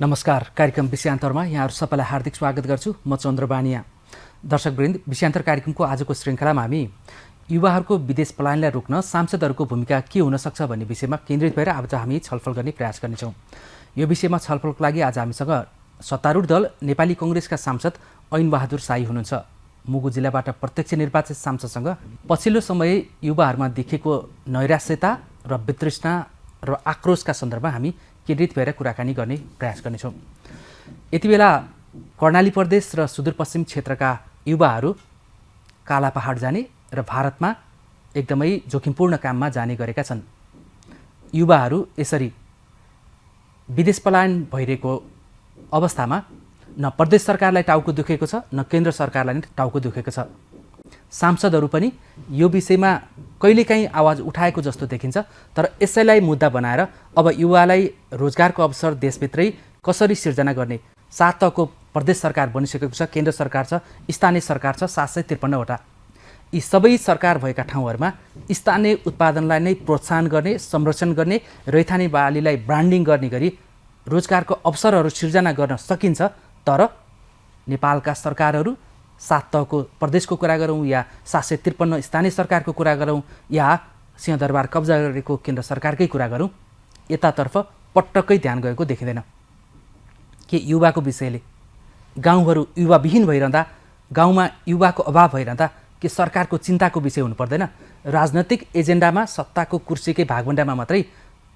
नमस्कार। कार्यक्रम विषयान्तरमा यहाँहरू सबैलाई हार्दिक स्वागत गर्छु। म चन्द्र बानिया। दर्शकवृन्द, विषयान्तर कार्यक्रमको आजको श्रृङ्खलामा हामी युवाहरूको विदेश पलायनलाई रोक्न सांसदहरूको भूमिका के हुन सक्छ भन्ने विषयमा केन्द्रित भएर आज हामी छलफल गर्ने प्रयास गर्नेछौँ। यो विषयमा छलफलको लागि आज हामीसँग सत्तारूढ दल नेपाली कङ्ग्रेसका सांसद ऐनबहादुर साई हुनुहुन्छ। मुगु जिल्लाबाट प्रत्यक्ष निर्वाचित सांसदसँग पछिल्लो समय युवाहरूमा देखेको नैराश्यता र वितृष्णा र आक्रोशका सन्दर्भमा हामी केन्द्रित भएर कुराकानी गर्ने प्रयास गर्नेछौँ। यति बेला कर्णाली प्रदेश र सुदूरपश्चिम क्षेत्रका युवाहरू काला पहाड जाने र भारतमा एकदमै जोखिमपूर्ण काममा जाने गरेका छन्। युवाहरू यसरी विदेश पलायन भइरहेको अवस्थामा न प्रदेश सरकारलाई टाउको दुखेको छ, न केन्द्र सरकारलाई नै टाउको दुखेको छ। सांसदहरू पनि यो विषयमा कहिलेकाहीँ आवाज उठाएको जस्तो देखिन्छ। तर यसैलाई मुद्दा बनाएर अब युवालाई रोजगारको अवसर देशभित्रै कसरी सिर्जना गर्ने, 7 तहको प्रदेश सरकार बनिसकेको छ, केन्द्र सरकार छ, स्थानीय सरकार छ 753वटा। यी सबै सरकार भएका ठाउँहरूमा स्थानीय उत्पादनलाई नै प्रोत्साहन गर्ने, संरक्षण गर्ने, रैथाने बालीलाई ब्रान्डिङ गर्ने गरी रोजगारको अवसरहरू सिर्जना गर्न सकिन्छ। तर नेपालका सरकारहरू 7 तहको प्रदेशको कुरा गरौँ या 753 स्थानीय सरकारको कुरा गरौँ या सिंहदरबार कब्जा गरेको केन्द्र सरकारकै कुरा गरौँ, यतातर्फ पटक्कै ध्यान गएको देखिँदैन। के युवाको विषयले गाउँहरू युवाविहीन भइरहँदा, गाउँमा युवाको अभाव भइरहँदा के सरकारको चिन्ताको विषय हुनु पर्दैन? राजनैतिक एजेन्डामा सत्ताको कुर्सीकै भागभण्डामा मात्रै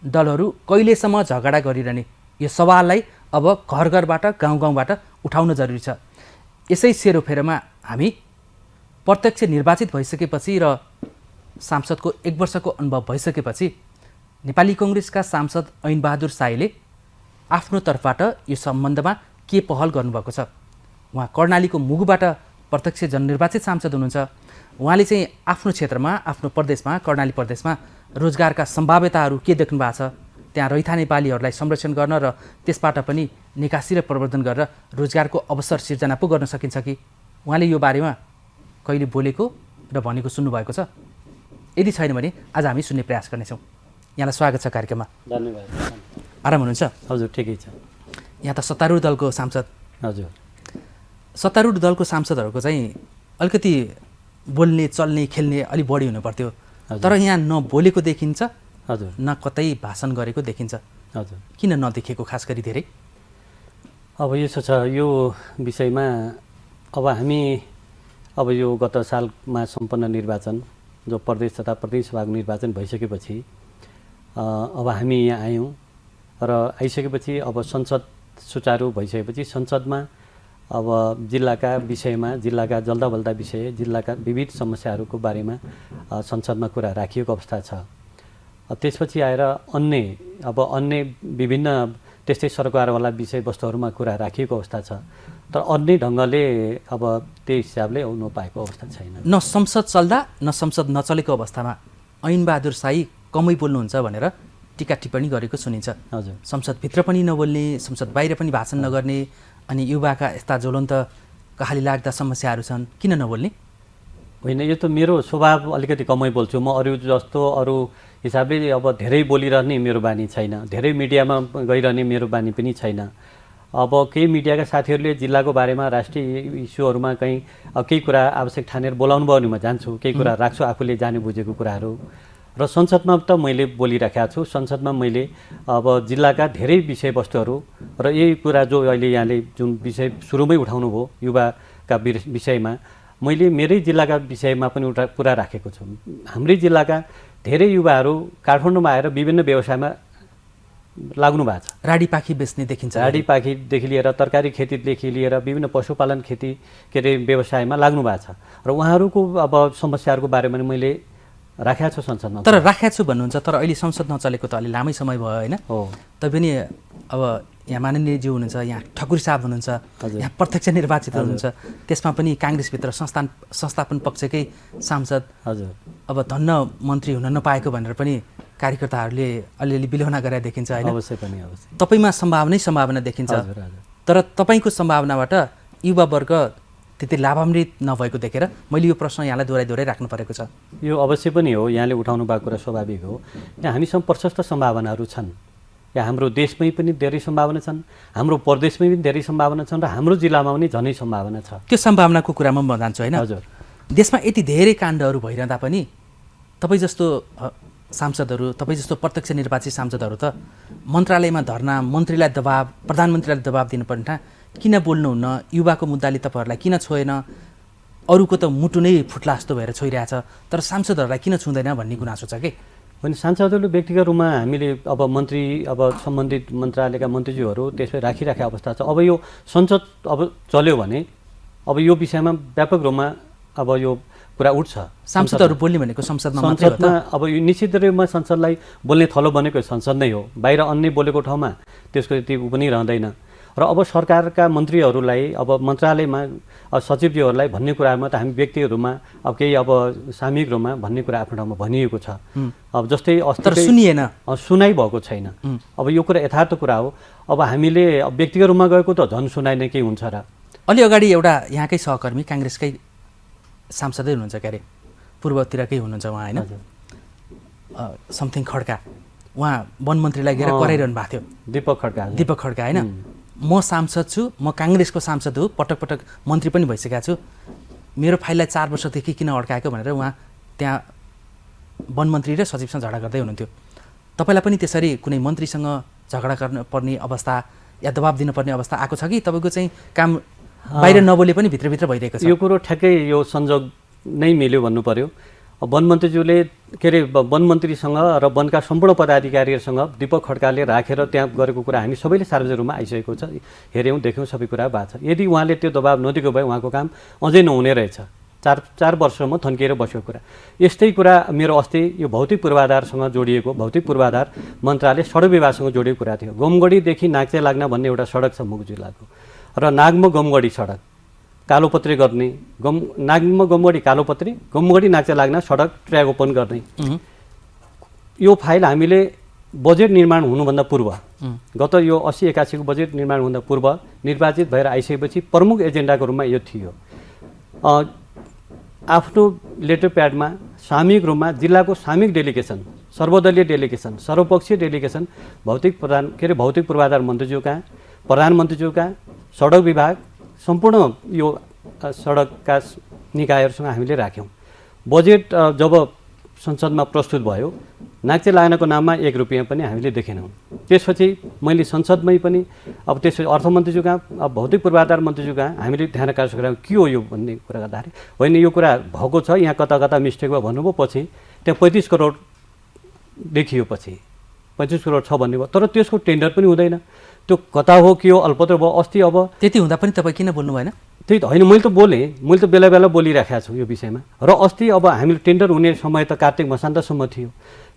दलहरू कहिलेसम्म झगडा गरिरहने, यो सवाललाई अब घर घरबाट गाउँ गाउँबाट उठाउन जरुरी छ। यसै सेरोफेरोमा हामी प्रत्यक्ष निर्वाचित भइसकेपछि र सांसदको 1 वर्षको अनुभव भइसकेपछि नेपाली कङ्ग्रेसका सांसद ऐनबहादुर साईले आफ्नो तर्फबाट यो सम्बन्धमा के पहल गर्नुभएको छ? उहाँ कर्णालीको मुगुबाट प्रत्यक्ष जननिर्वाचित सांसद हुनुहुन्छ। उहाँले चाहिँ आफ्नो क्षेत्रमा, आफ्नो प्रदेशमा, कर्णाली प्रदेशमा रोजगारका सम्भाव्यताहरू के देख्नु भएको छ? त्यहाँ रैथाने बालीहरूलाई संरक्षण गर्न र त्यसबाट पनि निकासी र प्रवर्धन गरेर रोजगारको अवसर सिर्जना पो गर्न सकिन्छ कि? उहाँले यो बारेमा कहिले बोलेको र भनेको सुन्नुभएको छ? यदि छैन भने आज हामी सुन्ने प्रयास गर्नेछौँ। यहाँलाई स्वागत छ कार्यक्रममा। धन्यवाद। आराम हुनुहुन्छ? हजुर, ठिकै छ। यहाँ त सत्तारूढ दलको सांसद। हजुर, सत्तारूढ दलको सांसदहरूको चाहिँ अलिकति बोल्ने, चल्ने, खेल्ने अलि बढी हुनुपर्थ्यो। तर यहाँ नबोलेको देखिन्छ, हजुर, न कतै भाषण गरेको देखिन्छ। हजुर, किन नदेखेको खास गरी धेरै? अब यसो छ, यो विषयमा अब हामी यो गत सालमा सम्पन्न निर्वाचन, जो प्रदेश तथा प्रतिनिधि सभाको निर्वाचन भइसकेपछि अब हामी यहाँ आयौँ र आइसकेपछि अब संसद सुचारू भइसकेपछि संसदमा अब जिल्लाका विषयमा, जिल्लाका जल्दाबल्दा विषय, जिल्लाका विविध समस्याहरूको बारेमा संसदमा कुरा राखिएको अवस्था छ। त्यसपछि आएर अन्य विभिन्न त्यस्तै सरकारवाला विषयवस्तुहरूमा कुरा राखिएको अवस्था छ। तर अन्य ढङ्गले अब त्यही हिसाबले आउनु पाएको अवस्था छैन। न संसद चल्दा न संसद नचलेको अवस्थामा ऐनबहादुर साई कमै बोल्नुहुन्छ भनेर टिका टिप्पणी गरेको सुनिन्छ। हजुर, संसदभित्र पनि नबोल्ने, संसद बाहिर पनि भाषण नगर्ने, अनि युवाका यस्ता ज्वलन्त कहाली लाग्दा समस्याहरू छन्, किन नबोल्ने? होइन, यो त मेरो स्वभाव, अलिकति कमै बोल्छु म। अरू हिसाबले अब धेरै बोलिरहने मेरो बानी छैन, धेरै मिडियामा गइरहने मेरो बानी पनि छैन। अब केही मिडियाका साथीहरूले जिल्लाको बारेमा, राष्ट्रिय इस्युहरूमा केही कुरा आवश्यक ठानेर बोलाउनु भयो भने म जान्छु, केही कुरा राख्छु आफूले जाने बुझेको कुराहरू। र संसदमा त मैले बोलिराखेको छु। संसदमा मैले अब जिल्लाका धेरै विषयवस्तुहरू र यही कुरा जो अहिले यहाँले जुन विषय सुरुमै उठाउनु भयो युवाका विषयमा, मैले मेरै जिल्लाका विषयमा पनि कुरा राखेको छु। हाम्रै जिल्लाका धेरै युवाहरू काठमाडौँमा आएर विभिन्न व्यवसायमा लाग्नु भएको छ। राडीपाखी बेच्ने देखिन्छ। राडीपाखीदेखि लिएर तरकारी खेतीदेखि लिएर विभिन्न पशुपालन खेती व्यवसायमा लाग्नु भएको छ। र उहाँहरूको अब समस्याहरूको बारेमा मैले राखेको छु संसदमा। तर राखेको छु भन्नुहुन्छ, तर अहिले संसद नचलेको त अलि लामै समय भयो होइन? हो। तैपनि अब यहाँ माननीयज्यू हुनुहुन्छ, यहाँ ठकुरी साहब हुनुहुन्छ, यहाँ प्रत्यक्ष निर्वाचित हुनुहुन्छ, त्यसमा पनि काङ्ग्रेसभित्र संस्थापन पक्षकै सांसद। हजुर, अब धन्न मन्त्री हुन नपाएको भनेर पनि कार्यकर्ताहरूले अलिअलि बिलौना गरेर देखिन्छ होइन? अवश्य पनि, अवश्य। तपाईँमा सम्भावना देखिन्छ। हजुर, हजुर। तर तपाईँको सम्भावनाबाट युवावर्ग त्यति लाभान्वित नभएको देखेर मैले यो प्रश्न यहाँलाई दोहोऱ्याइ राख्नु परेको छ। यो अवश्य पनि हो, यहाँले उठाउनु भएको कुरा स्वाभाविक हो। यहाँ हामीसँग प्रशस्त सम्भावनाहरू छन्। या हाम्रो देशमै पनि धेरै सम्भावना छन्, हाम्रो प्रदेशमै पनि धेरै सम्भावना छन् र हाम्रो जिल्लामा पनि झनै सम्भावना छ। त्यो सम्भावनाको कुरामा म जान्छु होइन। हजुर। देशमा यति धेरै काण्डहरू भइरहँदा पनि तपाईँ जस्तो सांसदहरू, तपाईँ जस्तो प्रत्यक्ष निर्वाचित सांसदहरू त मन्त्रालयमा धर्ना, मन्त्रीलाई दबाब, प्रधानमन्त्रीलाई दबाब दिनुपर्ने किन बोल्नुहुन्न, युवाको मुद्दाले तपाईँहरूलाई किन छोएन, अरूको त मुटु नै फुट्ला जस्तो भएर छोइरहेछ तर सांसदहरूलाई किन छुँदैन भन्ने गुनासो छ कि। भने सांसदहरूले व्यक्तिगत रूपमा हामीले अब मन्त्री, अब सम्बन्धित मन्त्रालयका मन्त्रीज्यूहरू त्यसलाई राखिराखेको अवस्था छ। अब यो संसद अब चल्यो भने अब यो विषयमा व्यापक रूपमा अब यो कुरा उठ्छ। सांसदहरू बोल्ने भनेको संसदमा मात्रै हो त? अब यो निश्चित रूपमा संसदलाई बोल्ने थलो बनेको संसद नै हो, बाहिर अन्य बोलेको ठाउँमा त्यसको त्यति पनि रहँदैन। र अब सरकारका मन्त्रीहरूलाई अब मन्त्रालयमा सचिवज्यूहरूलाई भन्ने कुरामा त हामी व्यक्तिहरूमा अब केही अब सामूहिक रूपमा भन्ने कुरा आफ्नो ठाउँमा भनिएको छ। अब जस्तै अस्ति सुनिएन, सुनाइ भएको छैन। अब यो कुरा यथार्थ कुरा हो। अब हामीले व्यक्तिगत रूपमा गएको त झन् सुनाइ नै के हुन्छ र। अलि अगाडि एउटा यहाँकै सहकर्मी काङ्ग्रेसकै सांसदै हुनुहुन्छ, के अरे पूर्वतिरकै हुनुहुन्छ उहाँ होइन, समथिङ खड्का, उहाँ वन मन्त्रीलाई गएर कराइरहनु भएको थियो। दीपक खड्का होइन। म सांसद छु, म काङ्ग्रेसको सांसद हो, पटक पटक मन्त्री पनि भइसकेको छु, मेरो फाइललाई 4 वर्षदेखि किन अड्काएको भनेर उहाँ त्यहाँ वन मन्त्री र सचिवसँग झगडा गर्दै हुनुहुन्थ्यो। तपाईँलाई पनि त्यसरी कुनै मन्त्रीसँग झगडा गर्नुपर्ने अवस्था या दबाब दिनुपर्ने अवस्था आएको छ कि तपाईँको चाहिँ काम बाहिर नबोले पनि भित्रभित्र भइरहेको छ? यो कुरो ठ्याक्कै यो संजोग नै मिल्यो भन्नु पर्यो। वन मन्त्रीज्यूले के अरे वन मन्त्रीसँग र वनका सम्पूर्ण पदाधिकारीहरूसँग दीपक खड्काले राखेर त्यहाँ गरेको कुरा हामी सबैले सार्वजनिक रूपमा आइसकेको छ, हेऱ्यौँ देख्यौँ, सबै कुरा भएको छ। यदि उहाँले त्यो दबाब नदिएको भए उहाँको काम अझै नहुने रहेछ। 4 वर्षसम्म थन्किएर बसेको कुरा। यस्तै कुरा मेरो अस्ति यो भौतिक पूर्वाधारसँग जोडिएको, भौतिक पूर्वाधार मन्त्रालय सडक विभागसँग जोडिएको कुरा थियो। गमगढीदेखि नाक्चे लाग्न भन्ने एउटा सडक छ मुगु जिल्लाको, र नागमा गमगढी सडक कालोपत्री गर्ने, नागमा गमगढी कालोपत्री, गमगढी नाक्चे लाग्न सडक ट्र्याक ओपन गर्ने। यो फाइल हामीले बजेट निर्माण हुनुभन्दा पूर्व, गत यो 80-81 को बजेट निर्माण हुँदा पूर्व निर्वाचित भएर आइसकेपछि प्रमुख एजेन्डाको रूपमा यो थियो। आफ्नो लेटर प्याडमा सामूहिक रूपमा जिल्लाको सामूहिक डेलिगेसन, सर्वदलीय डेलिगेसन, सर्वपक्षीय डेलिगेसन भौतिक पूर्वाधार मन्त्रीज्यूका, प्रधानमन्त्रीज्यूका, सडक विभाग, सम्पूर्ण यो सडकका निकायहरूसँग हामीले राख्यौँ। बजेट जब संसदमा प्रस्तुत भयो, नाक्चे लाग्नको नाममा 1 रुपियाँ पनि हामीले देखेनौँ। त्यसपछि मैले संसदमै पनि अब त्यसपछि अर्थमन्त्रीज्यूका, अब भौतिक पूर्वाधार मन्त्रीज्यूका हामीले ध्यान आकर्षण गरायौँ के हो यो भन्ने कुरा गर्दाखेरि, होइन यो कुरा भएको छ, यहाँ कता कता मिस्टेक भयो भन्नुभयो। पछि त्यहाँ 35 करोड देखियो, पछि 25 करोड छ भन्ने भयो, तर त्यसको टेन्डर पनि हुँदैन। त्यो कता हो के हो अल्पत्र भयो। अस्ति अब त्यति हुँदा पनि तपाईँ किन बोल्नु भएन? त्यही त होइन, मैले त बोलेँ, मैले त बेला बेला बोलिराखेको छु यो विषयमा। र अस्ति अब हामीले टेन्डर हुने समय त कार्तिक मसान्तसम्म थियो।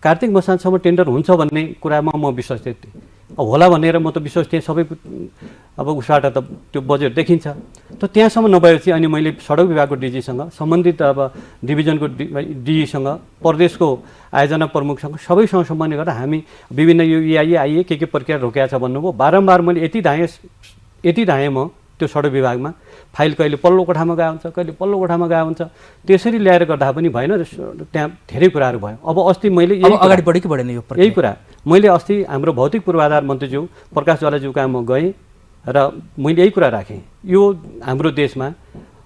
कार्तिक मसान्तसम्म टेन्डर हुन्छ भन्ने कुरामा म विश्वास थिएँ। अब होला भनेर म त विश्वास थिएँ, सबै अब उसबाट त त्यो बजेट देखिन्छ। त त्यहाँसम्म नभएपछि अनि मैले सडक विभागको डिजीसँग, सम्बन्धित अब डिभिजनको डिजीसँग, प्रदेशको आयोजना प्रमुखसँग सबैसँग सम्बन्ध गरेर हामी विभिन्न यो आइए के प्रक्रिया रोकेको छ भन्नुभयो। बारम्बार मैले यति धाएँ म त्यो सडक विभागमा, फाइल कहिले पल्लो कोठामा गएको हुन्छ, कहिले पल्लो कोठामा गएको हुन्छ, त्यसरी ल्याएर गर्दा पनि भएन। त्यहाँ धेरै कुराहरू भयो। अब अस्ति मैले अगाडि बढ्यो कि बढेन यो यही कुरा मैले अस्ति हाम्रो भौतिक पूर्वाधार मन्त्रीज्यू प्रकाश ज्वालाज्यू कहाँ म गएँ र मैले यही कुरा राखेँ। यो हाम्रो देशमा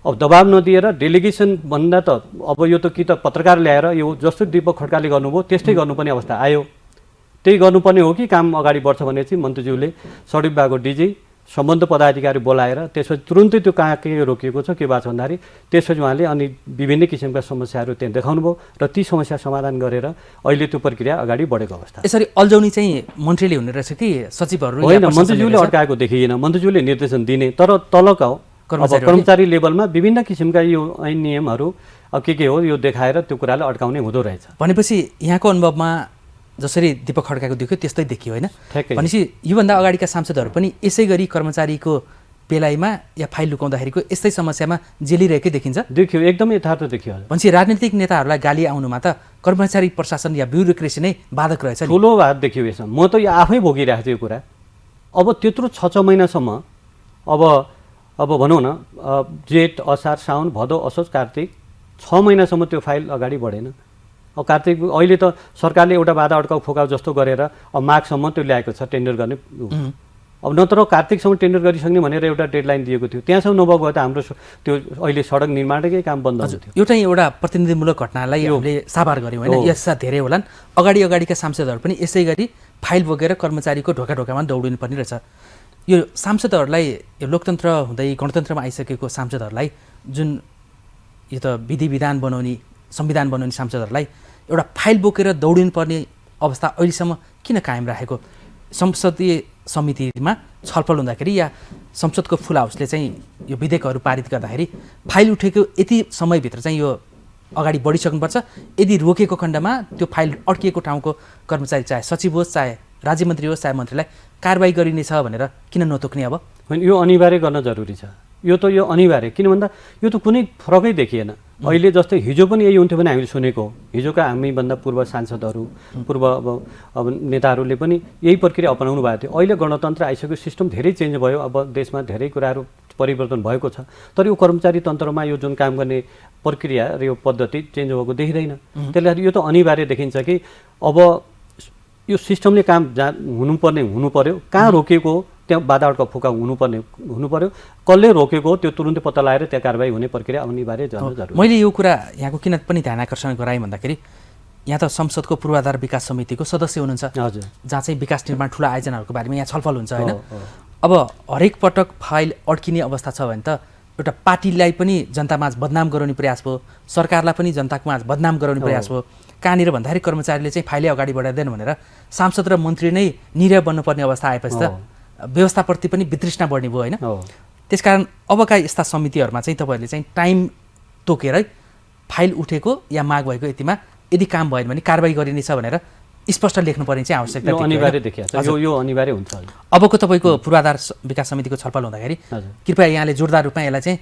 अब दबाब नदिएर डेलिगेसन भन्दा त अब यो त कि त पत्रकार ल्याएर यो जस्तो दीपक खड्काले गर्नुभयो त्यस्तै गर्नुपर्ने अवस्था आयो। त्यही गर्नुपर्ने हो कि काम अगाडि बढ्छ भने चाहिँ मन्त्रीज्यूले सडक विभागको डिजी, सम्बन्ध पदाधिकारी बोलाएर त्यसपछि तुरुन्तै त्यो कहाँ के रोकिएको छ के भएको छ भन्दाखेरि त्यसपछि उहाँले अनि विभिन्न किसिमका समस्याहरू त्यहाँ देखाउनु भयो र ती समस्या समाधान गरेर अहिले त्यो प्रक्रिया अगाडि बढेको अवस्था। यसरी अल्झाउने चाहिँ मन्त्रीले हुने रहेछ कि सचिवहरू? होइन, मन्त्रीज्यूले अड्काएको देखिएन, मन्त्रीज्यूले निर्देशन दिने, तर तलका कर्मचारी लेभलमा विभिन्न किसिमका यो ऐन नियमहरू के हो यो देखाएर त्यो कुरालाई अड्काउने हुँदो रहेछ। भनेपछि यहाँको अनुभवमा जसरी दीपक खड्काको देखियो त्यस्तै देखियो होइन? भनेपछि योभन्दा अगाडिका सांसदहरू पनि यसै गरी कर्मचारीको बेलायमा या फाइल लुकाउँदाखेरिको यस्तै समस्यामा जेलिरहेकै देखिन्छ? देखियो, एकदमै यथार्थ देखियो। भनेपछि राजनीतिक नेताहरूलाई गाली आउनुमा त कर्मचारी प्रशासन या ब्युरोक्रेसी नै बाधक रहेछ। ठुलो बात देखियो यसमा। म त यो आफै भोगिरहेको छु यो कुरा। अब त्यत्रो 6 महिनासम्म अब भनौँ न जेठ, असार, साउन, भदौ, असोज, कार्तिक 6 महिनासम्म त्यो फाइल अगाडि बढेन। अब कार्तिक अहिले त सरकारले एउटा बाधा अड्काउ फोकाउ जस्तो गरेर अब माघसम्म त्यो ल्याएको छ टेन्डर गर्ने अब नत्र कार्तिकसम्म टेन्डर गरिसक्ने भनेर एउटा डेडलाइन दिएको थियो त्यहाँसम्म नभएको भए त हाम्रो त्यो अहिले सडक निर्माणकै काम बन्द हुन्थ्यो एउटा प्रतिनिधिमूलक घटनालाई हामीले साभार गऱ्यौँ होइन यसमा धेरै होलान् अगाडिका सांसदहरू पनि यसै गरी फाइल बोकेर कर्मचारीको ढोका ढोकामा दौडिनु पर्ने रहेछ यो सांसदहरूलाई यो लोकतन्त्र हुँदै गणतन्त्रमा आइसकेको सांसदहरूलाई जुन यो त विधि विधान बनाउने संविधान बनाउने सांसदहरूलाई एउटा फाइल बोकेर दौडिनु पर्ने अवस्था अहिलेसम्म किन कायम राखेको संसदीय समितिमा छलफल हुँदाखेरि या संसदको फुल हाउसले चाहिँ यो विधेयकहरू पारित गर्दाखेरि फाइल उठेको यति समयभित्र चाहिँ यो अगाडि बढिसक्नुपर्छ यदि रोकेको खण्डमा त्यो फाइल अड्किएको ठाउँको कर्मचारी चाहे सचिव होस् चाहे राज्यमन्त्री होस् चाहे मन्त्रीलाई कारबाही गरिनेछ भनेर किन नतोक्ने अब होइन यो अनिवार्य गर्न जरुरी छ यो अनिवार्य किन भन्दा यो त कुनै फरकै देखिएन अहिले जस्तै हिजो पनि यही हुन्थ्यो भने हामीले सुनेको हिजोका हामीभन्दा पूर्व सांसदहरू पूर्व अब नेताहरूले पनि यही प्रक्रिया अपनाउनु भएको थियो अहिले गणतन्त्र आइसक्यो सिस्टम धेरै चेन्ज भयो अब देशमा धेरै कुराहरू परिवर्तन भएको छ तर यो कर्मचारी तन्त्रमा यो जुन काम गर्ने प्रक्रिया र यो पद्धति चेन्ज भएको देखिँदैन त्यसले गर्दा यो त अनिवार्य देखिन्छ कि अब यो सिस्टमले काम जहाँ हुनु पर्यो कहाँ रोकेको हो त्यहाँ बाधा अड्काउ फोकाउ हुनु पर्यो कसले रोकेको हो त्यो तुरुन्तै पत्ता लगाएर त्यहाँ कारबाही हुने प्रक्रिया अनिवार्य जरुरी मैले यो कुरा यहाँको किन पनि ध्यान आकर्षण गराएँ भन्दाखेरि यहाँ त संसदको पूर्वाधार विकास समितिको सदस्य हुनुहुन्छ हजुर जहाँ चाहिँ विकास निर्माण ठुला आयोजनाहरूको बारेमा यहाँ छलफल हुन्छ होइन अब हरेक पटक फाइल अड्किने अवस्था छ भने त एउटा पार्टीलाई पनि जनतामाझ बदनाम गराउने प्रयास भयो सरकारलाई पनि जनताको माझ बदनाम गराउने प्रयास भयो कहाँनिर भन्दाखेरि कर्मचारीले चाहिँ फाइलै अगाडि बढाइदिएन भनेर सांसद र मन्त्री नै निरय बन्नुपर्ने अवस्था आएपछि त व्यवस्थाप्रति पनि वितृष्णा बढ्ने भयो होइन त्यसकारण अबका यस्ता समितिहरूमा चाहिँ तपाईँहरूले चाहिँ टाइम तोकेरै फाइल उठेको या माग भएको यतिमा यदि काम भएन भने कारबाही गरिनेछ भनेर स्पष्ट लेख्नुपर्ने चाहिँ आवश्यकता अनिवार्य देखिन्छ यो अनिवार्य हुन्छ अबको तपाईँको पूर्वाधार विकास समितिको छलफल हुँदाखेरि कृपया यहाँले जोरदार रूपमा यसलाई चाहिँ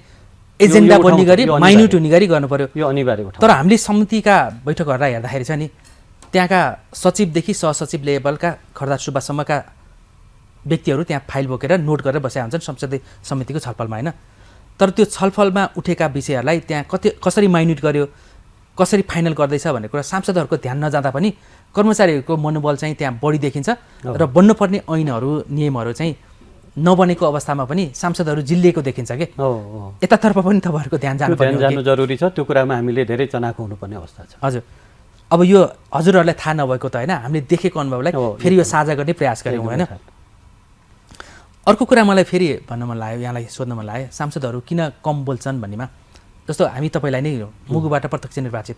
एजेन्डा बन्ने गरी माइन्युट हुने गरी गर्नु पर्यो यो अनिवार्य तर हामीले समितिका बैठकहरूलाई हेर्दाखेरि चाहिँ नि त्यहाँका सचिवदेखि सहसचिव लेभलका खर्दा सुब्बासम्मका व्यक्तिहरू त्यहाँ फाइल बोकेर नोट गरेर बसेका हुन्छन् संसदीय समितिको छलफलमा होइन तर त्यो छलफलमा उठेका विषयहरूलाई त्यहाँ कसरी माइन्युट गर्यो कसरी फाइनल गर्दैछ भन्ने कुरा सांसदहरूको ध्यान नजाँदा पनि कर्मचारीहरूको मनोबल चाहिँ त्यहाँ बढी देखिन्छ र बन्नुपर्ने ऐनहरू नियमहरू चाहिँ नबनेको अवस्थामा पनि सांसदहरू जिल्लिएको देखिन्छ कि यतातर्फ पनि तपाईँहरूको ध्यान जानु जरुरी छ त्यो कुरामा हामीले धेरै चनाखो हुनुपर्ने अवस्था छ हजुर अब यो हजुरहरूलाई थाहा नभएको त होइन हामीले देखेको अनुभवलाई फेरि यो साझा गर्ने प्रयास गऱ्यौँ होइन अर्को कुरा मलाई फेरि भन्न मन लाग्यो यहाँलाई सोध्न मन लाग्यो सांसदहरू किन कम बोल्छन् भन्नेमा जस्तो हामी तपाईँलाई नै मुगुबाट प्रत्यक्ष निर्वाचित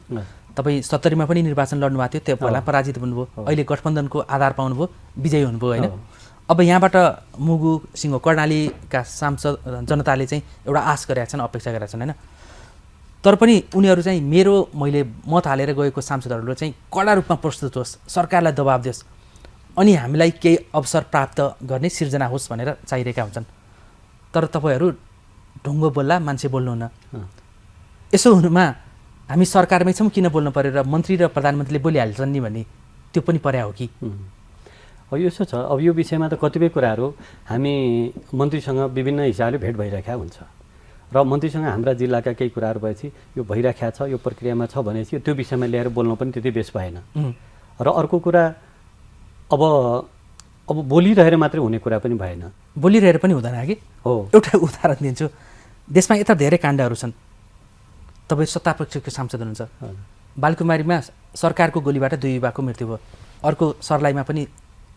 तपाईँ 70मा पनि निर्वाचन लड्नुभएको थियो त्यो पहिला पराजित हुनुभयो अहिले गठबन्धनको आधार पाउनुभयो विजयी हुनुभयो होइन अब यहाँबाट मुगु सिंह कर्णालीका सांसद जनताले चाहिँ एउटा आश गरेका छन् अपेक्षा गरेका छन् होइन तर पनि उनीहरू चाहिँ मैले मत हालेर गएको सांसदहरूले चाहिँ कडा रूपमा प्रस्तुत होस् सरकारलाई दबाब दियोस् अनि हामीलाई केही अवसर प्राप्त गर्ने सिर्जना होस् भनेर चाहिरहेका हुन्छन् तर तपाईँहरू ढुङ्गो बोल्ला मान्छे बोल्नुहुन्न यसो हुनुमा हामी सरकारमै छौँ किन बोल्नु पर्यो र मन्त्री र प्रधानमन्त्रीले बोलिहाल्छन् नि भन्ने त्यो पनि पर्या हो कि अब यसो छ अब यो विषयमा त कतिपय कुराहरू हामी मन्त्रीसँग विभिन्न हिसाबले भेट भइरहेका हुन्छ र मन्त्रीसँग हाम्रा जिल्लाका केही कुराहरू भएपछि यो भइरहेको छ यो प्रक्रियामा छ भनेपछि त्यो विषयमा ल्याएर बोल्नु पनि त्यति बेस भएन र अर्को कुरा अब बोलिरहेर मात्रै हुने कुरा पनि भएन बोलिरहेर पनि हुँदैन कि हो एउटा उदाहरण दिन्छु देशमा यता धेरै काण्डहरू छन् तपाईँ सत्तापक्षको सांसद हुनुहुन्छ बालकुमारीमा सरकारको गोलीबाट 2 युवाको मृत्यु भयो अर्को सर्लाहीमा पनि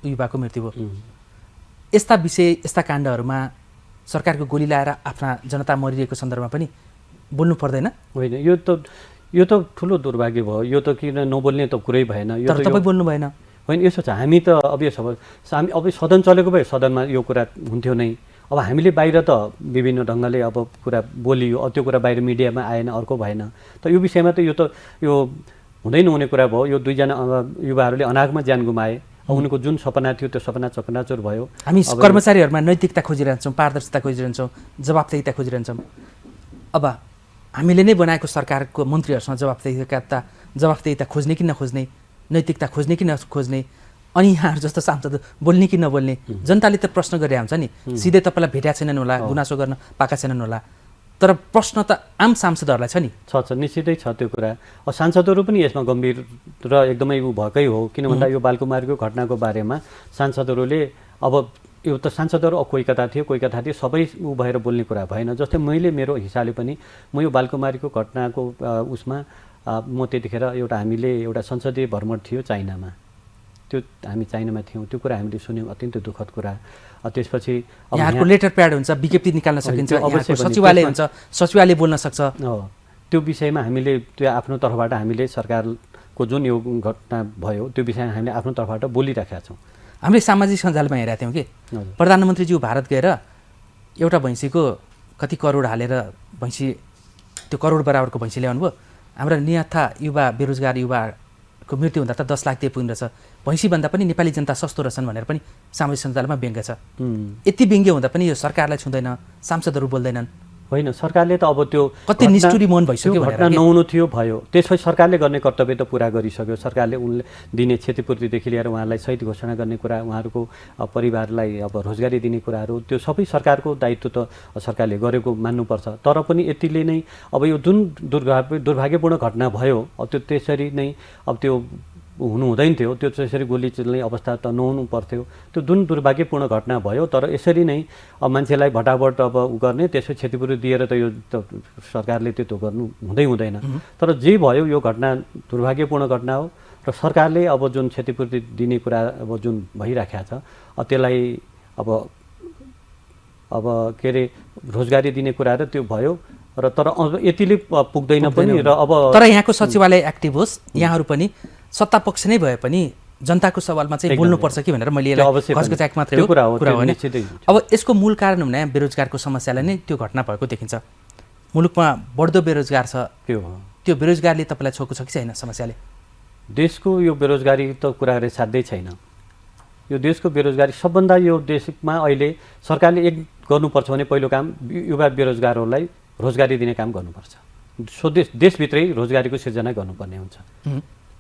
युवाको मृत्यु भयो यस्ता विषय यस्ता काण्डहरूमा सरकारको गोली लाएर आफ्ना जनता मरिरहेको सन्दर्भमा पनि बोल्नु पर्दैन होइन यो त ठुलो दुर्भाग्य भयो यो त किन नबोल्ने त कुरै भएन यो त तपाईँ बोल्नु भएन होइन यसो छ हामी त अब सदन चलेको भए सदनमा यो कुरा हुन्थ्यो नै अब हामीले बाहिर त विभिन्न ढङ्गले अब कुरा बोलियो त्यो कुरा बाहिर मिडियामा आएन अर्को भएन त यो विषयमा त यो हुँदै नहुने कुरा भयो यो 2 जना युवाहरूले अनागमा ज्यान गुमाए उनको जुन सपना थियो त्यो सपना चकनाचुर भयो हामी कर्मचारीहरूमा नैतिकता खोजिरहन्छौँ पारदर्शिता खोजिरहन्छौँ जवाबदेहिता खोजिरहन्छौँ अब हामीले नै बनाएको सरकारको मन्त्रीहरूसँग जवाबदेहिता खोज्ने कि नखोज्ने नैतिकता खोज्ने कि नखोज्ने अनि यहाँहरू जस्तो सांसद बोल्ने कि नबोल्ने जनताले त प्रश्न गरिरहेको हुन्छ नि सिधै तपाईँलाई भेटेका छैनन् होला गुनासो गर्न पाएका छैनन् होला तर प्रश्न त आम सांसदहरूलाई छ नि। छ निश्चितै छ त्यो कुरा। सांसदहरू पनि यसमा गम्भीर र एकदमै भएकै हो, किन भन्दा यो बालकुमारीको घटनाको बारेमा सांसदहरूले अब यो त सांसदहरू कोही कता थियो सबै भएर बोल्ने कुरा भएन। जस्तै मैले मेरो हिसाबले पनि म यो बालकुमारीको घटनाको उसमा म त्यतिखेर हामीले एउटा संसदीय भ्रमण थियो चाइनामा, त्यो हामी चाइनामा थियौँ, त्यो कुरा हामीले सुन्यौँ, अत्यन्तै दुःखद कुरा। त्यसपछि यहाँको लेटर प्याड हुन्छ, विज्ञप्ति निकाल्न सकिन्छ, यहाँको सचिवालय हुन्छ, सचिवालय बोल्न सक्छ। त्यो विषयमा हामीले त्यो आफ्नो तर्फबाट हामीले सरकारको जुन यो घटना भयो त्यो विषयमा हामीले आफ्नो तर्फबाट बोलिराखेका छौँ। हामीले सामाजिक सञ्जालमा हेरेका थियौँ कि प्रधानमन्त्रीज्यू भारत गएर एउटा भैँसीको कति करोड हालेर भैँसी, त्यो करोड बराबरको भैँसी ल्याउनु भयो। हाम्रा निहत्था युवा बेरोजगार युवाको मृत्यु हुँदा त 10 लाख त्यही पुग्दो रहेछ, भैँसीभन्दा पनि नेपाली जनता सस्तो रहेछन् भनेर पनि सामाजिक सञ्जालमा व्यङ्ग्य छ। यति व्यङ्ग्य हुँदा पनि यो सरकारलाई छुँदैन, सांसदहरू बोल्दैनन्। होइन, सरकारले त अब त्यो कति निष्ठुरी मौन भइसक्यो, घटना नहुनु थियो भयो, त्यसपछि सरकारले गर्ने कर्तव्य त पुरा गरिसक्यो। सरकारले उनले दिने क्षतिपूर्तिदेखि लिएर उहाँलाई शहीद घोषणा गर्ने कुरा, उहाँहरूको परिवारलाई अब रोजगारी दिने कुराहरू, त्यो सबै सरकारको दायित्व त सरकारले गरेको मान्नुपर्छ। तर पनि यतिले नै अब यो जुन दुर्भाग्यपूर्ण घटना भयो, अब त्यो त्यसरी नै अब त्यो हुनु हुँदैन थियो, त्यो त्यसरी गोली चल्ने अवस्था त नहुनु पर्थ्यो। त्यो जुन दुर्भाग्यपूर्ण घटना भयो, तर यसरी नै अब मान्छेलाई भटाभट अब गर्ने, त्यसपछि क्षतिपूर्ति दिएर त यो त सरकारले त्यो गर्नु हुँदैन। तर जे भयो यो घटना दुर्भाग्यपूर्ण घटना हो र सरकारले अब जुन क्षतिपूर्ति दिने कुरा अब जुन भइराखेको छ त्यसलाई अब के अरे रोजगारी दिने कुराहरू त्यो भयो र तर यतिले पुग्दैन पनि। र अब तर यहाँको सचिवालय एक्टिभ होस्, यहाँहरू पनि सत्ता पक्ष नै भए पनि जनताको सवालमा चाहिँ बोल्नुपर्छ कि भनेर मैले यसलाई घचघचाक मात्रै कुरा हो होइन। अब यसको मूल कारण हुने बेरोजगारको समस्यालाई नै त्यो घटना भएको देखिन्छ। मुलुकमा बढ्दो बेरोजगार छ, त्यो बेरोजगारले तपाईँलाई छोएको छ कि छैन समस्याले? देशको यो बेरोजगारी त कुराहरू साध्यै छैन। यो देशको बेरोजगारी सबभन्दा यो देशमा अहिले सरकारले एक गर्नुपर्छ भने पहिलो काम युवा बेरोजगारहरूलाई रोजगारी दिने काम गर्नुपर्छ। देशभित्रै रोजगारीको सिर्जना गर्नुपर्ने हुन्छ।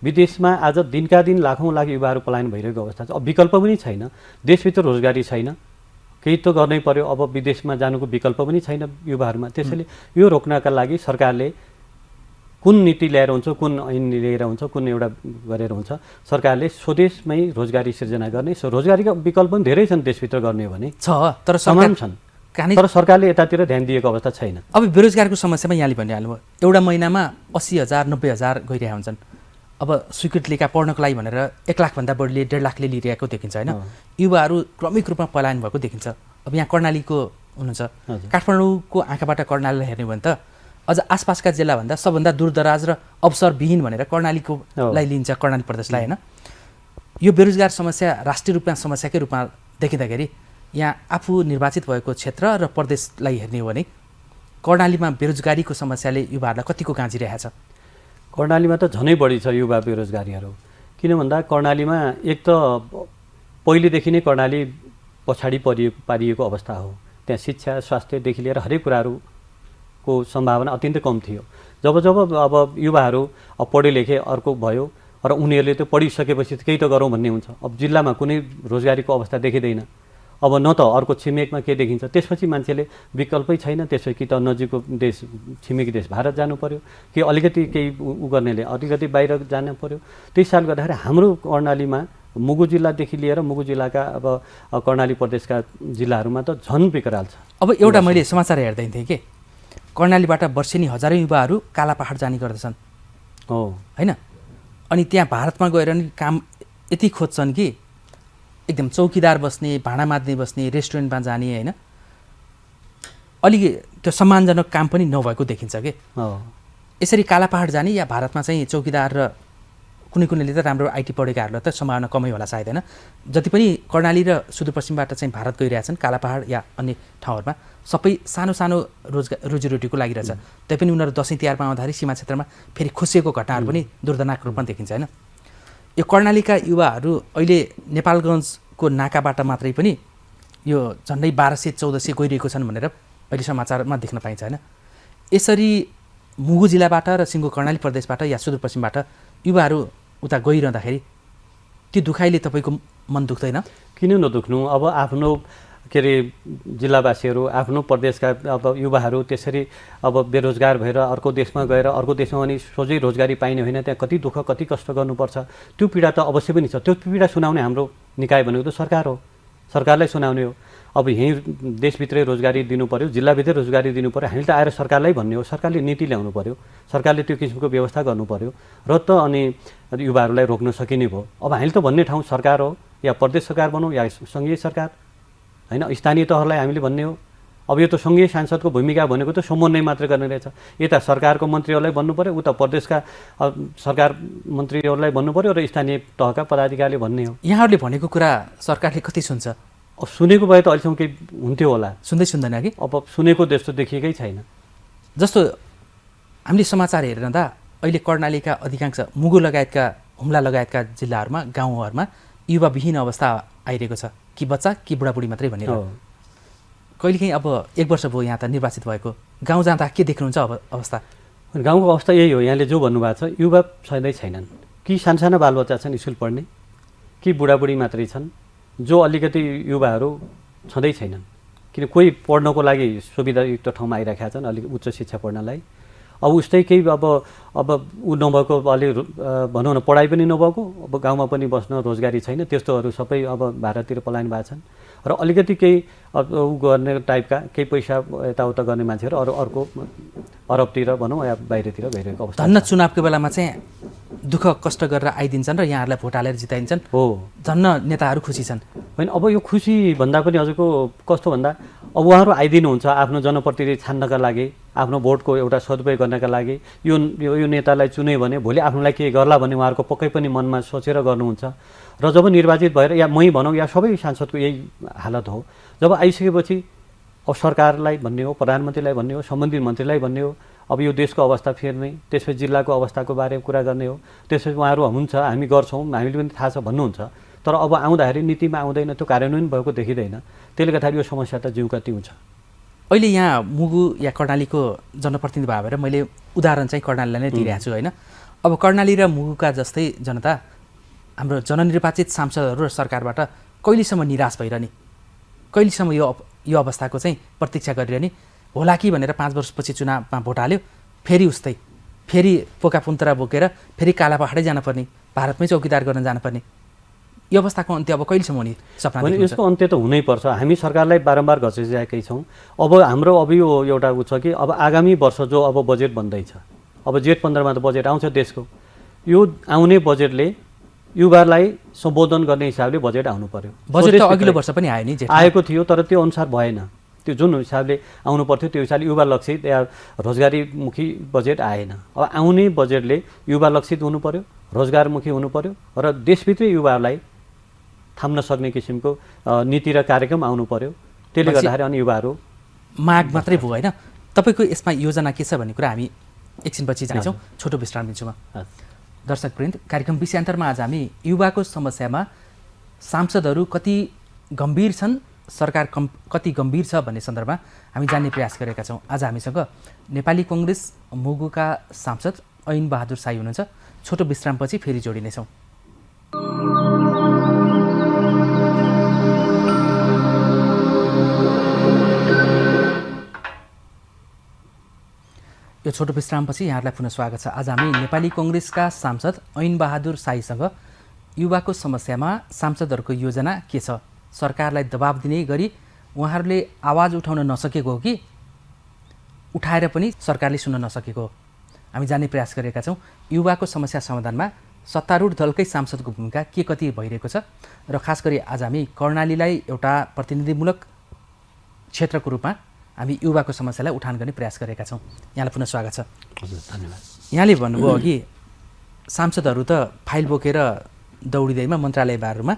विदेशमा आज दिनका दिन लाखौँ लाख युवाहरू पलायन भइरहेको अवस्था छ। अब विकल्प पनि छैन, देशभित्र रोजगारी छैन, केही त गर्नै पर्यो। अब विदेशमा जानुको विकल्प पनि छैन युवाहरूमा। त्यसैले यो रोक्नका लागि सरकारले कुन नीति ल्याएर हुन्छ, कुन ऐन लिएर हुन्छ, कुन एउटा गरेर हुन्छ, सरकारले स्वदेशमै रोजगारी सिर्जना गर्ने। रोजगारीका विकल्प पनि धेरै छन् देशभित्र गर्ने हो भने, छ तर समान छन्, तर सरकारले यतातिर ध्यान दिएको अवस्था छैन। अब बेरोजगारको समस्यामा यहाँले भनिहाल्नुभयो, एउटा महिनामा 80,000 90,000 गइरहेका हुन्छन्। अब स्वीकृत लेखा पढ्नको लागि भनेर 1 लाखभन्दा बढीले 1.5 लाखले लिइरहेको देखिन्छ होइन। युवाहरू क्रमिक रूपमा पलायन भएको देखिन्छ। अब यहाँ कर्णालीको हुनुहुन्छ, काठमाडौँको आँखाबाट कर्णालीलाई हेर्ने हो भने त अझ आसपासका जिल्लाभन्दा सबभन्दा दूरदराज र अवसरविहीन भनेर कर्णालीकोलाई लिन्छ, कर्णाली प्रदेशलाई होइन। यो बेरोजगार समस्या राष्ट्रिय रूपमा समस्याकै रूपमा देखिँदाखेरि यहाँ आफू निर्वाचित भएको क्षेत्र र प्रदेशलाई हेर्ने हो भने कर्णालीमा बेरोजगारीको समस्याले युवाहरूलाई कतिको गाँजिरहेको छ? कर्णालीमा त झनै बढी छ युवा बेरोजगारीहरू। किन भन्दा कर्णालीमा एक त पहिलेदेखि नै कर्णाली पछाडि पारिएको अवस्था हो। त्यहाँ शिक्षा स्वास्थ्यदेखि लिएर हरेक कुराहरूको सम्भावना अत्यन्तै कम थियो। जब अब युवाहरू पढे लेखे अर्को भयो र उनीहरूले त्यो पढिसकेपछि केही त गरौँ भन्ने हुन्छ। अब जिल्लामा कुनै रोजगारीको अवस्था देखिँदैन। अब न त अर्को छिमेकमा के देखिन्छ, त्यसपछि मान्छेले विकल्पै छैन। त्यसपछि कि त नजिकको देश छिमेकी देश भारत जानु पर्यो, कि अलिकति केही गर्नेले अलिकति बाहिर जानु पर्यो। त्यही साल गर्दाखेरि हाम्रो कर्णालीमा मुगु जिल्लादेखि लिएर मुगु जिल्लाका अब कर्णाली प्रदेशका जिल्लाहरूमा त झन् बिकराल छ। अब एउटा मैले समाचार हेर्दै थिएँ कि कर्णालीबाट वर्षेनी हजारौँ युवाहरू कालापहाड जाने गर्दछन् होइन। अनि त्यहाँ भारतमा गएर नि काम यति खोज्छन् कि एकदम चौकीदार बस्ने, भाँडा माझ्ने बस्ने, रेस्टुरेन्टमा जाने होइन, अलि त्यो सम्मानजनक काम पनि नभएको देखिन्छ कि। यसरी कालापहाड जाने या भारतमा चाहिँ चौकीदार र कुनैले त राम्रो आइटी पढेकाहरूलाई त सम्भावना कमै होला सायद होइन। जति पनि कर्णाली र सुदूरपश्चिमबाट चाहिँ भारत गइरहेछन् कालापहाड या अन्य ठाउँहरूमा सबै सानो सानो रोजीरोटीको लागिरहेछ। तैपनि उनीहरू दसैँ तिहारमा आउँदाखेरि सीमा क्षेत्रमा फेरि खोसिएको घटनाहरू पनि दुर्दनाक रूपमा देखिन्छ होइन। यो कर्णालीका युवाहरू अहिले नेपालगञ्जको नाकाबाट मात्रै पनि यो झन्डै 1200-1400 गइरहेको छन् भनेर अहिले समाचारमा देख्न पाइन्छ होइन। यसरी मुगु जिल्लाबाट र सिङ्गो कर्णाली प्रदेशबाट या सुदूरपश्चिमबाट युवाहरू उता गइरहँदाखेरि त्यो दुखाइले तपाईँको मन दुख्दैन? किन नदुख्नु। अब आफ्नो के अरे जिल्लावासीहरू आफ्नो प्रदेशका अब युवाहरू त्यसरी अब बेरोजगार भएर अर्को देशमा गएर अर्को देशमा पनि सोझै रोजगारी पाइने होइन, त्यहाँ कति दुःख कति कष्ट गर्नुपर्छ, त्यो पीडा त अवश्य पनि छ। त्यो पीडा सुनाउने हाम्रो निकाय भनेको त सरकार हो, सरकारलाई सुनाउने हो। अब यहीँ देशभित्रै रोजगारी दिनु पऱ्यो, जिल्लाभित्रै रोजगारी दिनु पऱ्यो, हामीले त आएर सरकारलाई भन्ने हो, सरकारले नीति ल्याउनु पऱ्यो, सरकारले त्यो किसिमको व्यवस्था गर्नु पऱ्यो र त अनि युवाहरूलाई रोक्न सकिने भयो। अब हामीले त भन्ने ठाउँ सरकार हो, या प्रदेश सरकार भनौँ या सङ्घीय सरकार होइन, स्थानीय तहलाई हामीले भन्ने हो। अब यो त सङ्घीय सांसदको भूमिका भनेको त समन्वय मात्र गर्ने रहेछ। यता सरकारको मन्त्रीहरूलाई भन्नु पऱ्यो, उता प्रदेशका सरकार मन्त्रीहरूलाई भन्नु पऱ्यो र स्थानीय तहका पदाधिकारीले भन्ने हो। यहाँहरूले भनेको कुरा सरकारले कति सुन्छ? अब सुनेको भए त अहिलेसम्म केही हुन्थ्यो होला, सुन्दैन कि? अब सुनेको जस्तो देखिएकै छैन। जस्तो हामीले समाचार हेरिरहँदा अहिले कर्णालीका अधिकांश मुगु लगायतका हुम्ला लगायतका जिल्लाहरूमा गाउँहरूमा युवाविहीन अवस्था आइरहेको छ, कि बच्चा कि बुढाबुढी मात्रै भनेर। कहिलेकाहीँ अब 1 वर्ष भयो यहाँ त निर्वाचित भएको, गाउँ जाँदा के देख्नुहुन्छ अब अवस्था? गाउँको अवस्था यही हो, यहाँले जो भन्नुभएको छ, युवा सधैँ छैनन्। कि सानसाना बालबच्चा छन् स्कुल पढ्ने, कि बुढाबुढी मात्रै छन्, जो अलिकति युवाहरू छँदै छैनन्। किन कोही पढ्नको लागि सुविधायुक्त ठाउँमा आइराखेका छन्, अलिक उच्च शिक्षा पढ्नलाई। अब उस्तै केही अब ऊ नभएको, अलि भनौँ न पढाइ पनि नभएको, अब गाउँमा पनि बस्न रोजगारी छैन, त्यस्तोहरू सबै अब भारततिर पलायन भएको छन्। र अलिकति केही ऊ गर्ने टाइपका केही पैसा यताउता गर्ने मान्छेहरू अर्को अरबतिर भनौँ या बाहिरतिर गइरहेको अवस्था। धन्न चुनावको बेलामा चाहिँ दुःख कष्ट गरेर आइदिन्छन् र यहाँहरूलाई भोट हालेर जिताइन्छन्, हो, धन्न नेताहरू खुसी छन्। होइन, अब यो खुसी भन्दा पनि हजुरको कस्तो भन्दा, अब उहाँहरू आइदिनुहुन्छ आफ्नो जनप्रतिनिधि छान्नका लागि, आफ्नो भोटको एउटा सदुपयोग गर्नका लागि। यो नेतालाई चुन्यो भने भोलि आफ्नोलाई के गर्ला भन्ने उहाँहरूको पक्कै पनि मनमा सोचेर गर्नुहुन्छ। र जब निर्वाचित भएर या मै भनौँ या सबै सांसदको यही हालत हो, जब आइसकेपछि अब सरकारलाई भन्ने हो, प्रधानमन्त्रीलाई भन्ने हो, सम्बन्धित मन्त्रीलाई भन्ने हो, अब यो देशको अवस्था फेर्ने, त्यसपछि जिल्लाको अवस्थाको बारेमा कुरा गर्ने हो। त्यसपछि उहाँहरू हुन्छ हामी गर्छौँ, हामीले पनि थाहा छ भन्नुहुन्छ, तर अब आउँदाखेरि नीतिमा आउँदैन, त्यो कार्यान्वयन भएको देखिँदैन। त्यसले गर्दाखेरि यो समस्या त जिउकति हुन्छ। अहिले यहाँ मुगु या कर्णालीको जनप्रतिनिधि भएर मैले उदाहरण चाहिँ कर्णालीलाई नै दिइरहेको छु होइन। अब कर्णाली र मुगुका जस्तै जनता हाम्रो जननिर्वाचित सांसदहरू र सरकारबाट कहिलेसम्म निराश भइरहने, कहिलेसम्म यो अवस्थाको चाहिँ प्रतीक्षा गरिरहने होला कि भनेर 5 वर्षपछि चुनावमा भोट हाल्यो, फेरि उस्तै, फेरि पोका पुन्तरा बोकेर फेरि काला पहाडै जानुपर्ने, भारतमै चौकीदार गर्न जानुपर्ने, यो अवस्थाको अन्त्य अब कहिलेसम्म हुने सपना देख्नुहुन्छ? यसको अन्त्य त हुनैपर्छ। हामी सरकारलाई बारम्बार घचिरहेकै छौँ। अब हाम्रो यो एउटा उ छ कि अब आगामी वर्ष जो अब बजेट बन्दैछ, अब जेठ 15मा त बजेट आउँछ देशको, यो आउने बजेटले युवालाई सम्बोधन गर्ने हिसाबले बजेट आउनु पर्यो। बजेट त अघिल्लो वर्ष पनि आयो नि, आएको थियो, तर त्यो अनुसार भएन। त्यो जुन हिसाबले आउनु पर्थ्यो त्यो हिसाबले युवा लक्षित या रोजगारीमुखी बजेट आएन। अब आउने बजेटले युवा लक्षित हुनु पर्यो, रोजगारमुखी हुनु पर्यो र देशभित्रै युवाहरूलाई थाम्न सक्ने किसिमको नीति र कार्यक्रम आउनु पर्यो। त्यसले गर्दाखेरि अनि युवाहरू माग मात्रै भयो होइन। तपाईँको यसमा योजना के छ भन्ने कुरा हामी एकछिनपछि जान्छौँ, छोटो विश्राम लिन्छु म। दर्शकवृन्द, कार्यक्रम विषयान्तरमा आज हामी युवाको समस्यामा सांसदहरू कति गम्भीर छन्, सरकार कति गम्भीर छ भन्ने सन्दर्भमा हामी जान्ने प्रयास गरेका छौँ। आज हामीसँग नेपाली कङ्ग्रेस मुगुका सांसद ऐन बहादुर साई हुनुहुन्छ। छोटो विश्रामपछि फेरि जोडिनेछौँ। यो छोटो विश्रामपछि यहाँहरूलाई पुनः स्वागत छ। आज हामी नेपाली कङ्ग्रेसका सांसद ऐन बहादुर साईसँग युवाको समस्यामा सांसदहरूको योजना के छ, सरकारलाई दबाब दिने गरी उहाँहरूले आवाज उठाउन नसकेको हो कि उठाएर पनि सरकारले सुन्न नसकेको हो, हामी जान्ने प्रयास गरेका छौँ। युवाको समस्या समाधानमा सत्तारूढ दलकै सांसदको भूमिका के कति भइरहेको छ र खास गरी आज हामी कर्णालीलाई एउटा प्रतिनिधिमूलक क्षेत्रको रूपमा हामी युवाको समस्यालाई उठान गर्ने प्रयास गरेका छौँ। यहाँलाई पुनः स्वागत छ। हजुर, धन्यवाद। यहाँले भन्नुभयो अघि सांसदहरू त फाइल बोकेर दौडिँदैमा मन्त्रालयहरूमा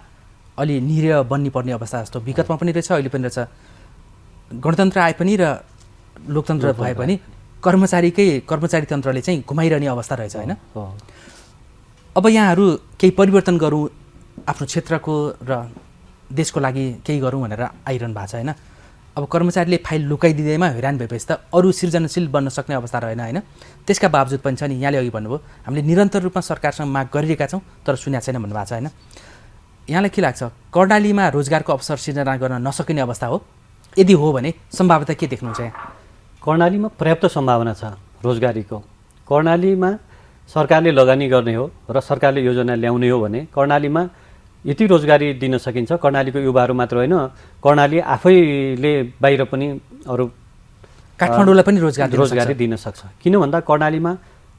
अलि निरीह बन्नी पर्ने अवस्था जस्तो विगतमा पनि रहेछ, अहिले पनि रहेछ। गणतन्त्र आए पनि र लोकतन्त्र भए पनि कर्मचारी तन्त्रले चाहिँ घुमाइरहने अवस्था रहेछ होइन। अब यहाँहरू केही परिवर्तन गरौँ, आफ्नो क्षेत्रको र देशको लागि केही गरौँ भनेर आइरहनु भएको छ होइन। अब कर्मचारीले फाइल लुकाइदिँदैमा हैरान भएपछि त अरू सृजनशील बन्न सक्ने अवस्था रहेन होइन। त्यसका बावजुद पनि छ नि, यहाँले अघि भन्नुभयो हामीले निरन्तर रूपमा सरकारसँग माग गरिरहेका छौँ तर सुनेको छैन भन्नुभएको छ होइन। यहाँलाई के लाग्छ कर्णालीमा रोजगारको अवसर सिर्जना गर्न नसकिने अवस्था हो? यदि हो भने सम्भावना के देख्नुहुन्छ यहाँ? कर्णालीमा पर्याप्त सम्भावना छ रोजगारीको। कर्णालीमा सरकारले लगानी गर्ने हो र सरकारले योजना ल्याउने हो भने कर्णालीमा यति रोजगारी दिन सकिन्छ। कर्णालीको युवाहरू मात्र होइन, कर्णाली आफैले बाहिर पनि अरू काठमाडौँलाई पनि रोजगारी दिन सक्छ। किन भन्दा कर्णालीमा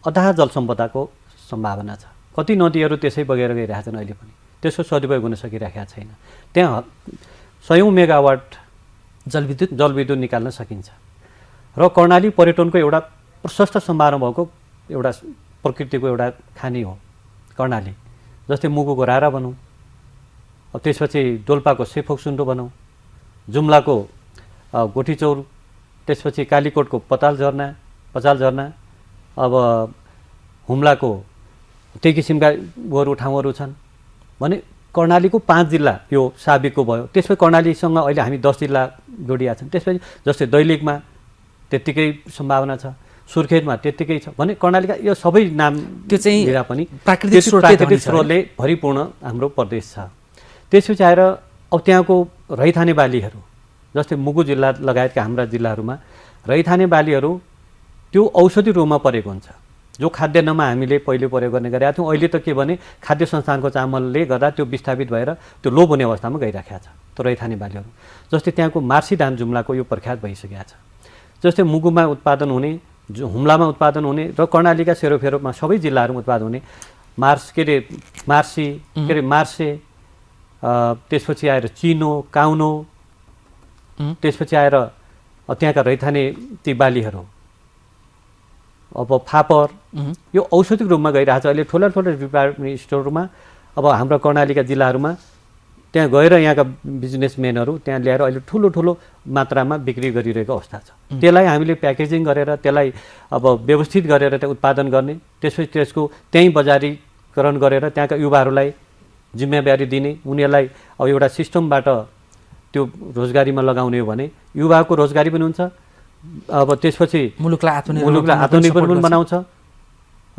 अथाह जलसम्पदाको सम्भावना छ। कति नदीहरू त्यसै बगेर गइरहेछन्, अहिले पनि त्यसको सदुपयोग हुन सकिरहेको छैन। त्यहाँ 100 मेगावाट जलविद्युत निकाल्न सकिन्छ र कर्णाली पर्यटनको एउटा प्रशस्त सम्भावना भएको एउटा प्रकृतिको एउटा खानी हो कर्णाली। जस्तै मुगुको रारा भनौँ, त्यसपछि डोल्पाको सेफोक्सुन्डो भनौँ, जुम्लाको गोठीचौर, त्यसपछि कालीकोटको पचाल झरना, अब हुम्लाको त्यही किसिमका ठाउँहरू छन् भने कर्णालीको 5 जिल्ला यो साबिकको भयो। त्यसपछि कर्णालीसँग अहिले हामी 10 जिल्ला जोडिया छन्। त्यसपछि जस्तै दैलेखमा त्यत्तिकै सम्भावना छ, सुर्खेतमा त्यत्तिकै छ भने कर्णालीका यो सबै नाम त्यो चाहिँ लिँदा पनि प्राकृतिक स्रोतले भरिपूर्ण हाम्रो प्रदेश छ। त्यसपछि आएर अब त्यहाँको रैथाने बालीहरू जस्तै मुगु जिल्ला लगायतका हाम्रा जिल्लाहरूमा रैथाने बालीहरू त्यो औषधि रूपमा परेको हुन्छ, जो खाद्यान्नमा हामीले पहिले प्रयोग गर्ने गरेका थियौँ। अहिले त के भने खाद्य संस्थानको चामलले गर्दा त्यो विस्थापित भएर त्यो लोप हुने अवस्थामा गइराखेको छ त्यो रैथाने बालीहरू। जस्तै त्यहाँको मार्सी धान जुम्लाको यो प्रख्यात भइसकेको छ। जस्तै मुगुमा उत्पादन हुने, हुम्लामा उत्पादन हुने र कर्णालीका सेरोफेरोमा सबै जिल्लाहरूमा उत्पादन हुने मार्से, त्यसपछि आएर चिनो, काउनो, त्यसपछि आएर त्यहाँका रैथाने ती बालीहरू, अब फापर, यो औषधिक रूपमा गइरहेको छ। अहिले ठुला डिपार्टमेन्ट स्टोरमा अब हाम्रो कर्णालीका जिल्लाहरूमा त्यहाँ गएर यहाँका बिजनेसम्यानहरू त्यहाँ ल्याएर अहिले ठुलो मात्रामा बिक्री गरिरहेको अवस्था छ। त्यसलाई हामीले प्याकेजिङ गरेर त्यसलाई अब व्यवस्थित गरेर त्यहाँ उत्पादन गर्ने, त्यसपछि त्यसको त्यहीँ बजारीकरण गरेर त्यहाँका युवाहरूलाई जिम्मेवारी दिने, उनीहरूलाई अब एउटा सिस्टमबाट त्यो रोजगारीमा लगाउने हो भने युवाको रोजगारी पनि हुन्छ। अब त्यसपछि मुलुकलाई आत्मनिर्भर पनि बनाउँछ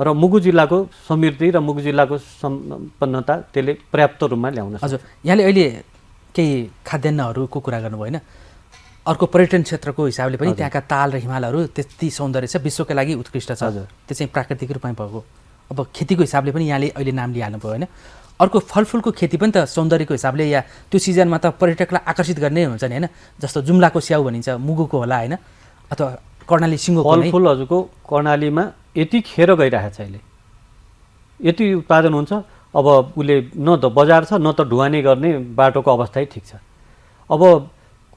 र मुगु जिल्लाको समृद्धि र मुगु जिल्लाको सम्पन्नता त्यसले पर्याप्त रूपमा ल्याउन सक्छ। हजुर, यहाँले अहिले केही खाद्यान्नहरूको कुरा गर्नुभयो होइन, अर्को पर्यटन क्षेत्रको हिसाबले पनि त्यहाँका ताल र हिमालहरू त्यति सौन्दर्य छ, विश्वका लागि उत्कृष्ट छ। त्यो चाहिँ प्राकृतिक रूपमै भएको। अब खेतीको हिसाबले पनि यहाँले अहिले नाम लिइहाल्नुभयो होइन, अर्को फलफुलको खेती पनि त सौन्दर्यको हिसाबले या त्यो सिजनमा त पर्यटकलाई आकर्षित गर्ने हुन्छ नि होइन, जस्तो जुम्लाको स्याउ भनिन्छ, मुगुको होला होइन, अथवा कर्णाली सिङ्गो। फलफुल हजुरको कर्णालीमा यति खेर गइरहेको छ, अहिले यति उत्पादन हुन्छ। अब उसले न त बजार छ न त ढुवानी गर्ने बाटोको अवस्था ठिक छ। अब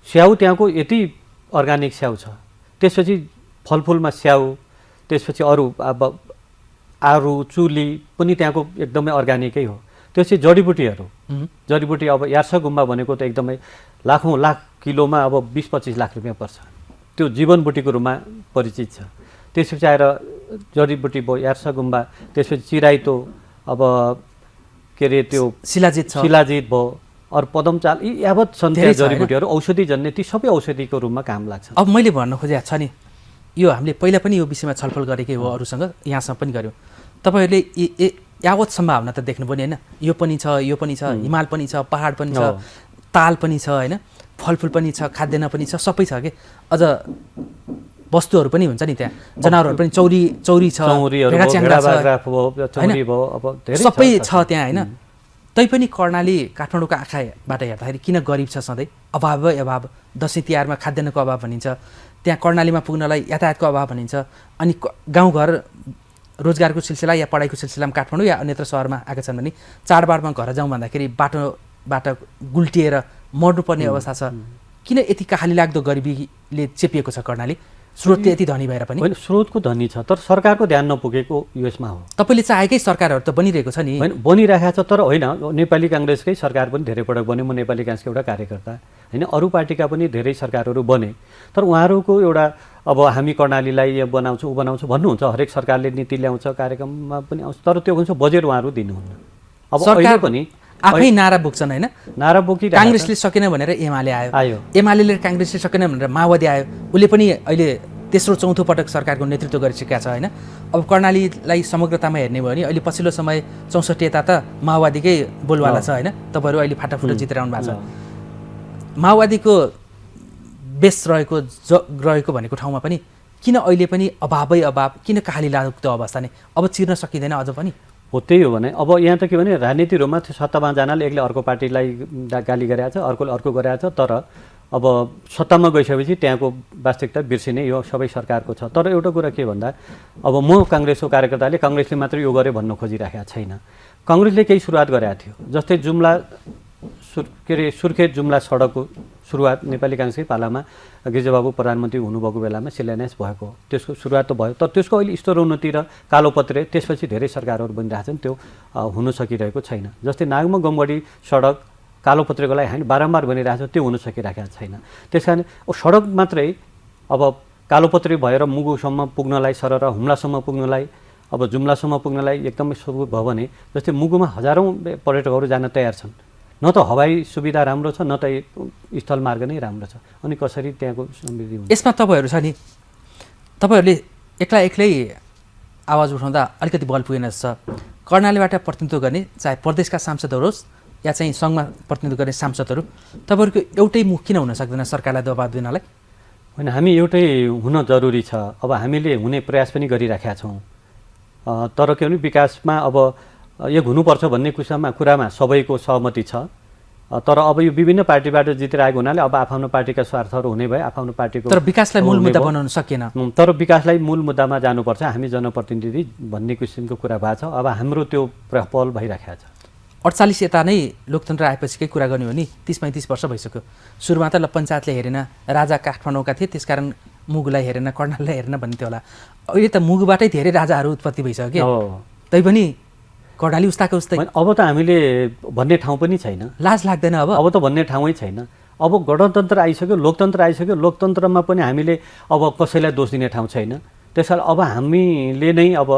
स्याउ त्यहाँको यति अर्ग्यानिक स्याउ छ, त्यसपछि फलफुलमा स्याउ, त्यसपछि अरू अब आरु चुली पनि त्यहाँको एकदमै अर्ग्यानिकै हो। त्यसपछि जडीबुटी अब यार्सा गुम्बा भनेको त एकदमै लाख किलोमा अब 20-25 लाख रुपियाँ पर्छ, त्यो जीवनबुटीको रूपमा परिचित छ। त्यसपछि आएर जडीबुटी भयो यार्सा गुम्बा, त्यसपछि चिराइतो, अब के अरे त्यो शिलाजित भयो, अरू पदमचाल, यी यावत छन् त्यहाँ जडीबुटीहरू औषधि जन्य, ती सबै औषधिको रूपमा काम लाग्छ। अब मैले भन्न खोजेको छ नि, यो हामीले पहिला पनि यो विषयमा छलफल गरेकै हो, अरूसँग यहाँसँग पनि गऱ्यौँ। तपाईँहरूले यावत सम्भावना त देख्नुभयो नि होइन, यो पनि छ, हिमाल पनि छ, पहाड पनि छ, ताल पनि छ होइन, फलफुल पनि छ, खाद्यान्न पनि छ, सबै छ कि। अझ वस्तुहरू पनि हुन्छ नि, त्यहाँ जनावरहरू पनि चौरी छ, सबै छ त्यहाँ होइन। तैपनि कर्णाली काठमाडौँको आँखाबाट हेर्दाखेरि किन गरिब छ सधैँ? अभाव, दसैँ तिहारमा खाद्यान्नको अभाव भनिन्छ, त्यहाँ कर्णालीमा पुग्नलाई यातायातको अभाव भनिन्छ, अनि गाउँघर रोजगारको सिलसिला या पढाइको सिलसिलामा काठमाडौँ या अन्यत्र सहरमा आएका छन् भने चाडबाडमा घर जाउँ भन्दाखेरि बाटोबाट गुल्टिएर मर्नुपर्ने अवस्था छ। किन यति कहाली लाग्दो गरिबीले चेपिएको छ कर्णाली? स्रोतले यति धनी भएर पनि होइन, स्रोतको धनी छ तर सरकारको ध्यान नपुगेको यसमा हो। तपाईँले चाहेकै सरकारहरू त बनिरहेको छ नि। होइन, बनिरहेको छ, तर होइन, नेपाली काङ्ग्रेसकै सरकार पनि धेरै पटक बन्यो। म नेपाली काङ्ग्रेसको एउटा कार्यकर्ता होइन, अरू पार्टीका पनि धेरै सरकारहरू बने, तर उहाँहरूको एउटा अब हामी कर्णालीलाई यो बनाउँछौँ ऊ बनाउँछौँ भन्नुहुन्छ, हरेक सरकारले नीति ल्याउँछ, कार्यक्रममा पनि आउँछ, तर त्यो हुन्छ बजेट उहाँहरू दिनुहुन्न। अब सरकार पनि आफै नारा बोक्छन् होइन, नारा बोकी काङ्ग्रेसले सकेन भनेर एमाले आयो, एमाले काङ्ग्रेसले सकेन भनेर माओवादी आयो, उसले पनि अहिले तेस्रो चौथो पटक सरकारको नेतृत्व गरिसकेका छ होइन। अब कर्णालीलाई समग्रतामा हेर्ने भयो भने अहिले पछिल्लो समय 64 यता त माओवादीकै बोलवाला छ होइन। तपाईँहरू अहिले फाटाफुटा जितेर आउनु भएको छ। माओवादीको बेस रहेको भनेको ठाउँमा पनि किन अहिले पनि अभाव किन कहाली लाग्दो अवस्था नै अब चिर्न सकिँदैन अझ पनि? हो त्यही हो भने अब यहाँ त के भने राजनीतिहरूमा सत्तामा जानाले एकले अर्को पार्टीलाई गाली गरेको छ, अर्कोले अर्को गरेको छ, तर अब सत्तामा गइसकेपछि त्यहाँको वास्तविकता बिर्सिने यो सबै सरकारको छ। तर एउटा कुरा के भन्दा अब म काङ्ग्रेसको कार्यकर्ताले काङ्ग्रेसले मात्रै यो गर्यो भन्न खोजिराखेको छैन। काङ्ग्रेसले केही सुरुवात गरेको थियो, जस्तै सुर्खेत जुम्ला सडकको सुरुवात नेपाली काङ्ग्रेसकै पालामा गिरिजाबाबु प्रधानमन्त्री हुनुभएको बेलामा शिलान्यास भएको, त्यसको सुरुवात त भयो। तर त्यसको अहिले स्तरोन्नति र कालोपत्रे त्यसपछि धेरै सरकारहरू बनिरहेछन्, त्यो हुन सकिरहेको छैन। जस्तै नागमा गमगढी सडक कालोपत्रेको लागि हामी बारम्बार भनिरहेको छ, त्यो हुन सकिरहेको छैन। त्यस कारण सडक मात्रै अब कालोपत्रे भएर मुगुसम्म पुग्नलाई सरर हुम्लासम्म पुग्नलाई अब जुम्लासम्म पुग्नलाई एकदमै सुगम भयो भने जस्तै मुगुमा हजारौँ पर्यटकहरू जान तयार छन्। न त हवाई सुविधा राम्रो छ, न त स्थल मार्ग नै राम्रो छ, अनि कसरी त्यहाँको समृद्धि हुन्छ? यसमा तपाईँहरू छ नि, तपाईँहरूले एक्लै आवाज उठाउँदा अलिकति बल पुगेन जस्तो छ। कर्णालीबाट प्रतिनिधित्व गर्ने चाहे प्रदेशका सांसदहरू होस् या चाहिँ सङ्घमा प्रतिनिधित्व गर्ने सांसदहरू तपाईँहरूको एउटै मुख किन हुन सक्दैन सरकारलाई दबाब दिनलाई? होइन, हामी एउटै हुन जरुरी छ। अब हामीले हुने प्रयास पनि गरिराखेका छौँ, तर के भने विकासमा अब एक हुनुपर्छ भन्ने कुरामा सबैको सहमति छ। तर अब यो विभिन्न पार्टीबाट जितेर आएको हुनाले अब आफ्नो पार्टीका स्वार्थहरू हुने भए आफ्नो पार्टीको, तर विकासलाई मूल मुद्दा बनाउन सकिएन। तर विकासलाई मूल मुद्दामा जानुपर्छ, हामी जनप्रतिनिधि भन्ने किसिमको कुरा भएको छ। अब हाम्रो त्यो पहल भइराखेको छ। 48 यता नै लोकतन्त्र आएपछिकै कुरा गर्ने हो नि, 30-35 वर्ष भइसक्यो। सुरुमा त पञ्चायतले हेरेन, राजा काठमाडौँका थिए, त्यसकारण मुगुलाई हेरेन, कर्णालीलाई हेरेन भन्ने थियो होला। अहिले त मुगुबाटै धेरै राजाहरू उत्पत्ति भइसक्यो, तैपनि कर्णाली उस्ताको उस्तै। अब त हामीले भन्ने ठाउँ पनि छैन, लाज लाग्दैन अब त भन्ने ठाउँै छैन। अब गणतन्त्र आइसक्यो, लोकतन्त्र आइसक्यो, लोकतन्त्रमा पनि हामीले अब कसैलाई दोष दिने ठाउँ छैन। त्यसैले अब हामीले नै अब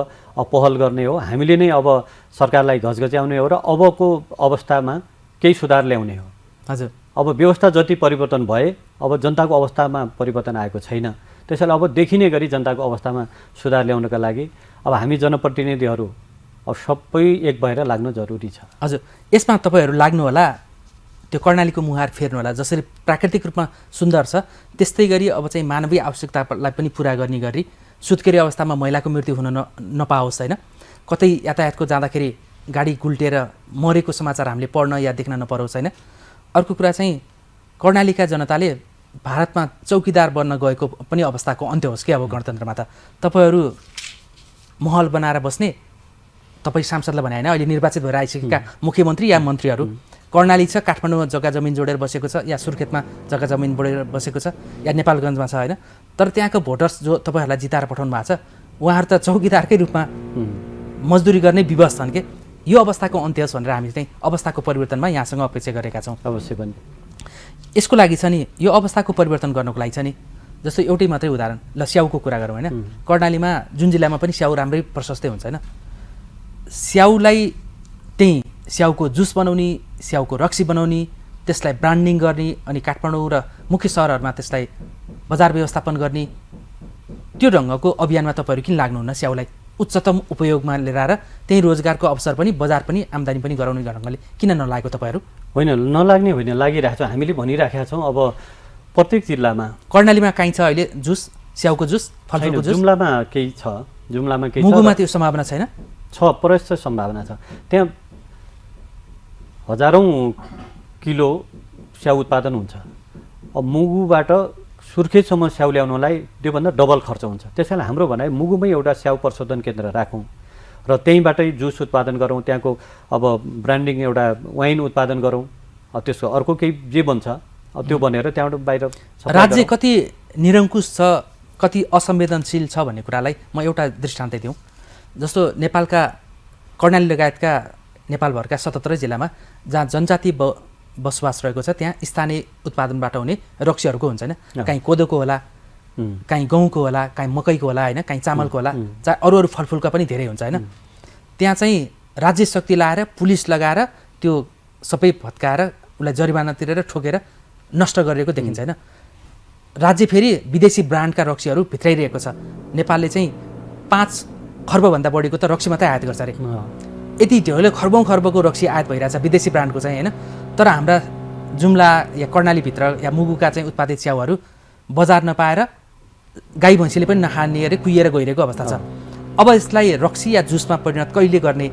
पहल गर्ने हो, हामीले नै अब सरकारलाई घचघच्याउने हो र अबको अवस्थामा केही सुधार ल्याउने हो। हजुर, अब व्यवस्था जति परिवर्तन भए अब जनताको अवस्थामा परिवर्तन आएको छैन। त्यसैले अब देखिने गरी जनताको अवस्थामा सुधार ल्याउनका लागि अब हामी जनप्रतिनिधिहरू अब सबै एक भएर लाग्न जरुरी छ। हजुर, यसमा तपाईँहरू लाग्नु होला, त्यो कर्णालीको मुहार फेर्नु होला। जसरी प्राकृतिक रूपमा सुन्दर छ त्यस्तै गरी अब चाहिँ मानवीय आवश्यकतालाई पनि पुरा गर्ने गरी सुत्केरी अवस्थामा महिलाको मृत्यु हुन नपाओस् होइन। कतै यातायातको जाँदाखेरि गाडी गुल्टेर मरेको समाचार हामीले पढ्न या देख्न नपरोस् होइन। अर्को कुरा चाहिँ कर्णालीका जनताले भारतमा चौकीदार बन्न गएको पनि अवस्थाको अन्त्य होस् कि अब गणतन्त्रमा त तपाईँहरू महल बनाएर बस्ने, तपाईँ सांसदलाई भने होइन, अहिले निर्वाचित भएर आइसकेका मुख्यमन्त्री या मन्त्रीहरू कर्णाली छ, काठमाडौँमा जग्गा जमिन जोडेर बसेको छ, या सुर्खेतमा जग्गा जमिन जोडेर बसेको छ, या नेपालगञ्जमा छ होइन। तर त्यहाँको भोटर्स जो तपाईँहरूलाई जिताएर पठाउनु भएको छ उहाँहरू त चौकीदारकै रूपमा मजदुरी गर्ने विवश छन् कि। यो अवस्थाको अन्त्य होस् भनेर हामी चाहिँ अवस्थाको परिवर्तनमा यहाँसँग अपेक्षा गरेका छौँ। अवश्य पनि यसको लागि छ नि, यो अवस्थाको परिवर्तन गर्नको लागि छ नि, जस्तो एउटै मात्रै उदाहरण, ल स्याउको कुरा गरौँ होइन। कर्णालीमा जुन जिल्लामा पनि स्याउ राम्रै प्रशस्तै हुन्छ होइन। स्याउलाई त्यहीँ स्याउको जुस बनाउने, स्याउको रक्सी बनाउने, त्यसलाई ब्रान्डिङ गर्ने, अनि काठमाडौँ र मुख्य सहरहरूमा त्यसलाई बजार व्यवस्थापन गर्ने, त्यो ढङ्गको अभियानमा तपाईँहरू किन लाग्नुहुन्न? स्याउलाई उच्चतम उपयोगमा लिएर आएर त्यही रोजगारको अवसर पनि, बजार पनि, आम्दानी पनि गराउने ढङ्गले किन नलागेको तपाईँहरू? होइन, नलाग्ने होइन, लागिरहेको छ। हामीले भनिराखेका छौँ अब प्रत्येक जिल्लामा। कर्णालीमा काहीँ छ अहिले जुस, स्याउको जुस, फलफुलको जुस? जुम्लामा केही छ, जुम्लामा केही छ, मुगुमा त्यो सम्भावना छैन? छ, प्रशस्त सम्भावना छ। त्यहाँ हजारौँ किलो स्याउ उत्पादन हुन्छ। अब मुगुबाट सुर्खेतसम्म स्याउ ल्याउनलाई त्योभन्दा डबल खर्च हुन्छ। त्यसैले हाम्रो भनाइ मुगुमै एउटा स्याउ प्रशोधन केन्द्र राखौँ र त्यहीँबाटै जुस उत्पादन गरौँ, त्यहाँको अब ब्रान्डिङ एउटा वाइन उत्पादन गरौँ, त्यसको अर्को केही जे बन्छ त्यो बनेर त्यहाँबाट बाहिर। राज्य कति निरङ्कुश छ, कति असंवेदनशील छ भन्ने कुरालाई म एउटा दृष्टान्त दिउँ। जस्तो नेपालका कर्णाली लगायतका नेपालभरका 77 जिल्लामा जहाँ जनजाति बसोबास रहेको छ त्यहाँ स्थानीय उत्पादनबाट हुने रक्सीहरूको हुन्छ होइन। काहीँ कोदोको होला, काहीँ गहुँको होला, काहीँ मकैको होला होइन, काहीँ चामलको होला, चाहे अरू अरू फलफुलका पनि धेरै हुन्छ होइन। त्यहाँ चाहिँ राज्य शक्ति लाएर पुलिस लगाएर त्यो सबै भत्काएर उसलाई जरिवाना तिरेर ठोकेर नष्ट गरिएको देखिन्छ होइन। राज्य फेरि विदेशी ब्रान्डका रक्सीहरू भित्राइरहेको छ। नेपालले चाहिँ 5 खर्बभन्दा बढीको त रक्सी मात्रै आयात गर्छ अरे। यति ढेउले खर्बौँ रक्सी आयात भइरहेछ विदेशी ब्रान्डको चाहिँ होइन। तर हाम्रा जुम्ला या कर्णालीभित्र या मुगुका चाहिँ उत्पादित च्याउहरू बजार नपाएर गाई भैँसीले पनि नखाने अरे कुहिएर गइरहेको अवस्था छ। अब यसलाई रक्सी या जुसमा परिणत कहिले गर्ने?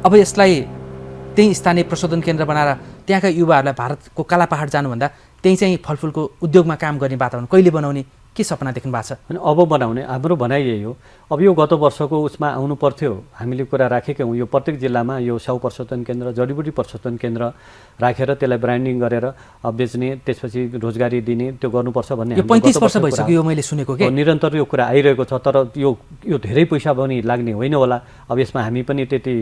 अब यसलाई त्यही स्थानीय प्रशोधन केन्द्र बनाएर त्यहाँका युवाहरूलाई भारतको काला पहाड जानुभन्दा त्यही चाहिँ फलफुलको उद्योगमा काम गर्ने वातावरण कहिले बनाउने के सपना देख्नु भएको छ? अनि अब बनाउने हाम्रो भनाइ यही हो। अब यो गत वर्षको उसमा आउनु पर्थ्यो, हामीले कुरा राखेकै हौँ। यो प्रत्येक जिल्लामा यो स्याउ प्रशोधन केन्द्र, जडीबुटी प्रशोधन केन्द्र राखेर त्यसलाई ब्रान्डिङ गरेर बेच्ने, त्यसपछि रोजगारी दिने, त्यो गर्नुपर्छ भन्ने। यो 35 वर्ष भइसक्यो यो मैले सुनेको के निरन्तर यो कुरा आइरहेको छ। तर यो धेरै पैसा पनि लाग्ने होइन होला। अब यसमा हामी पनि त्यति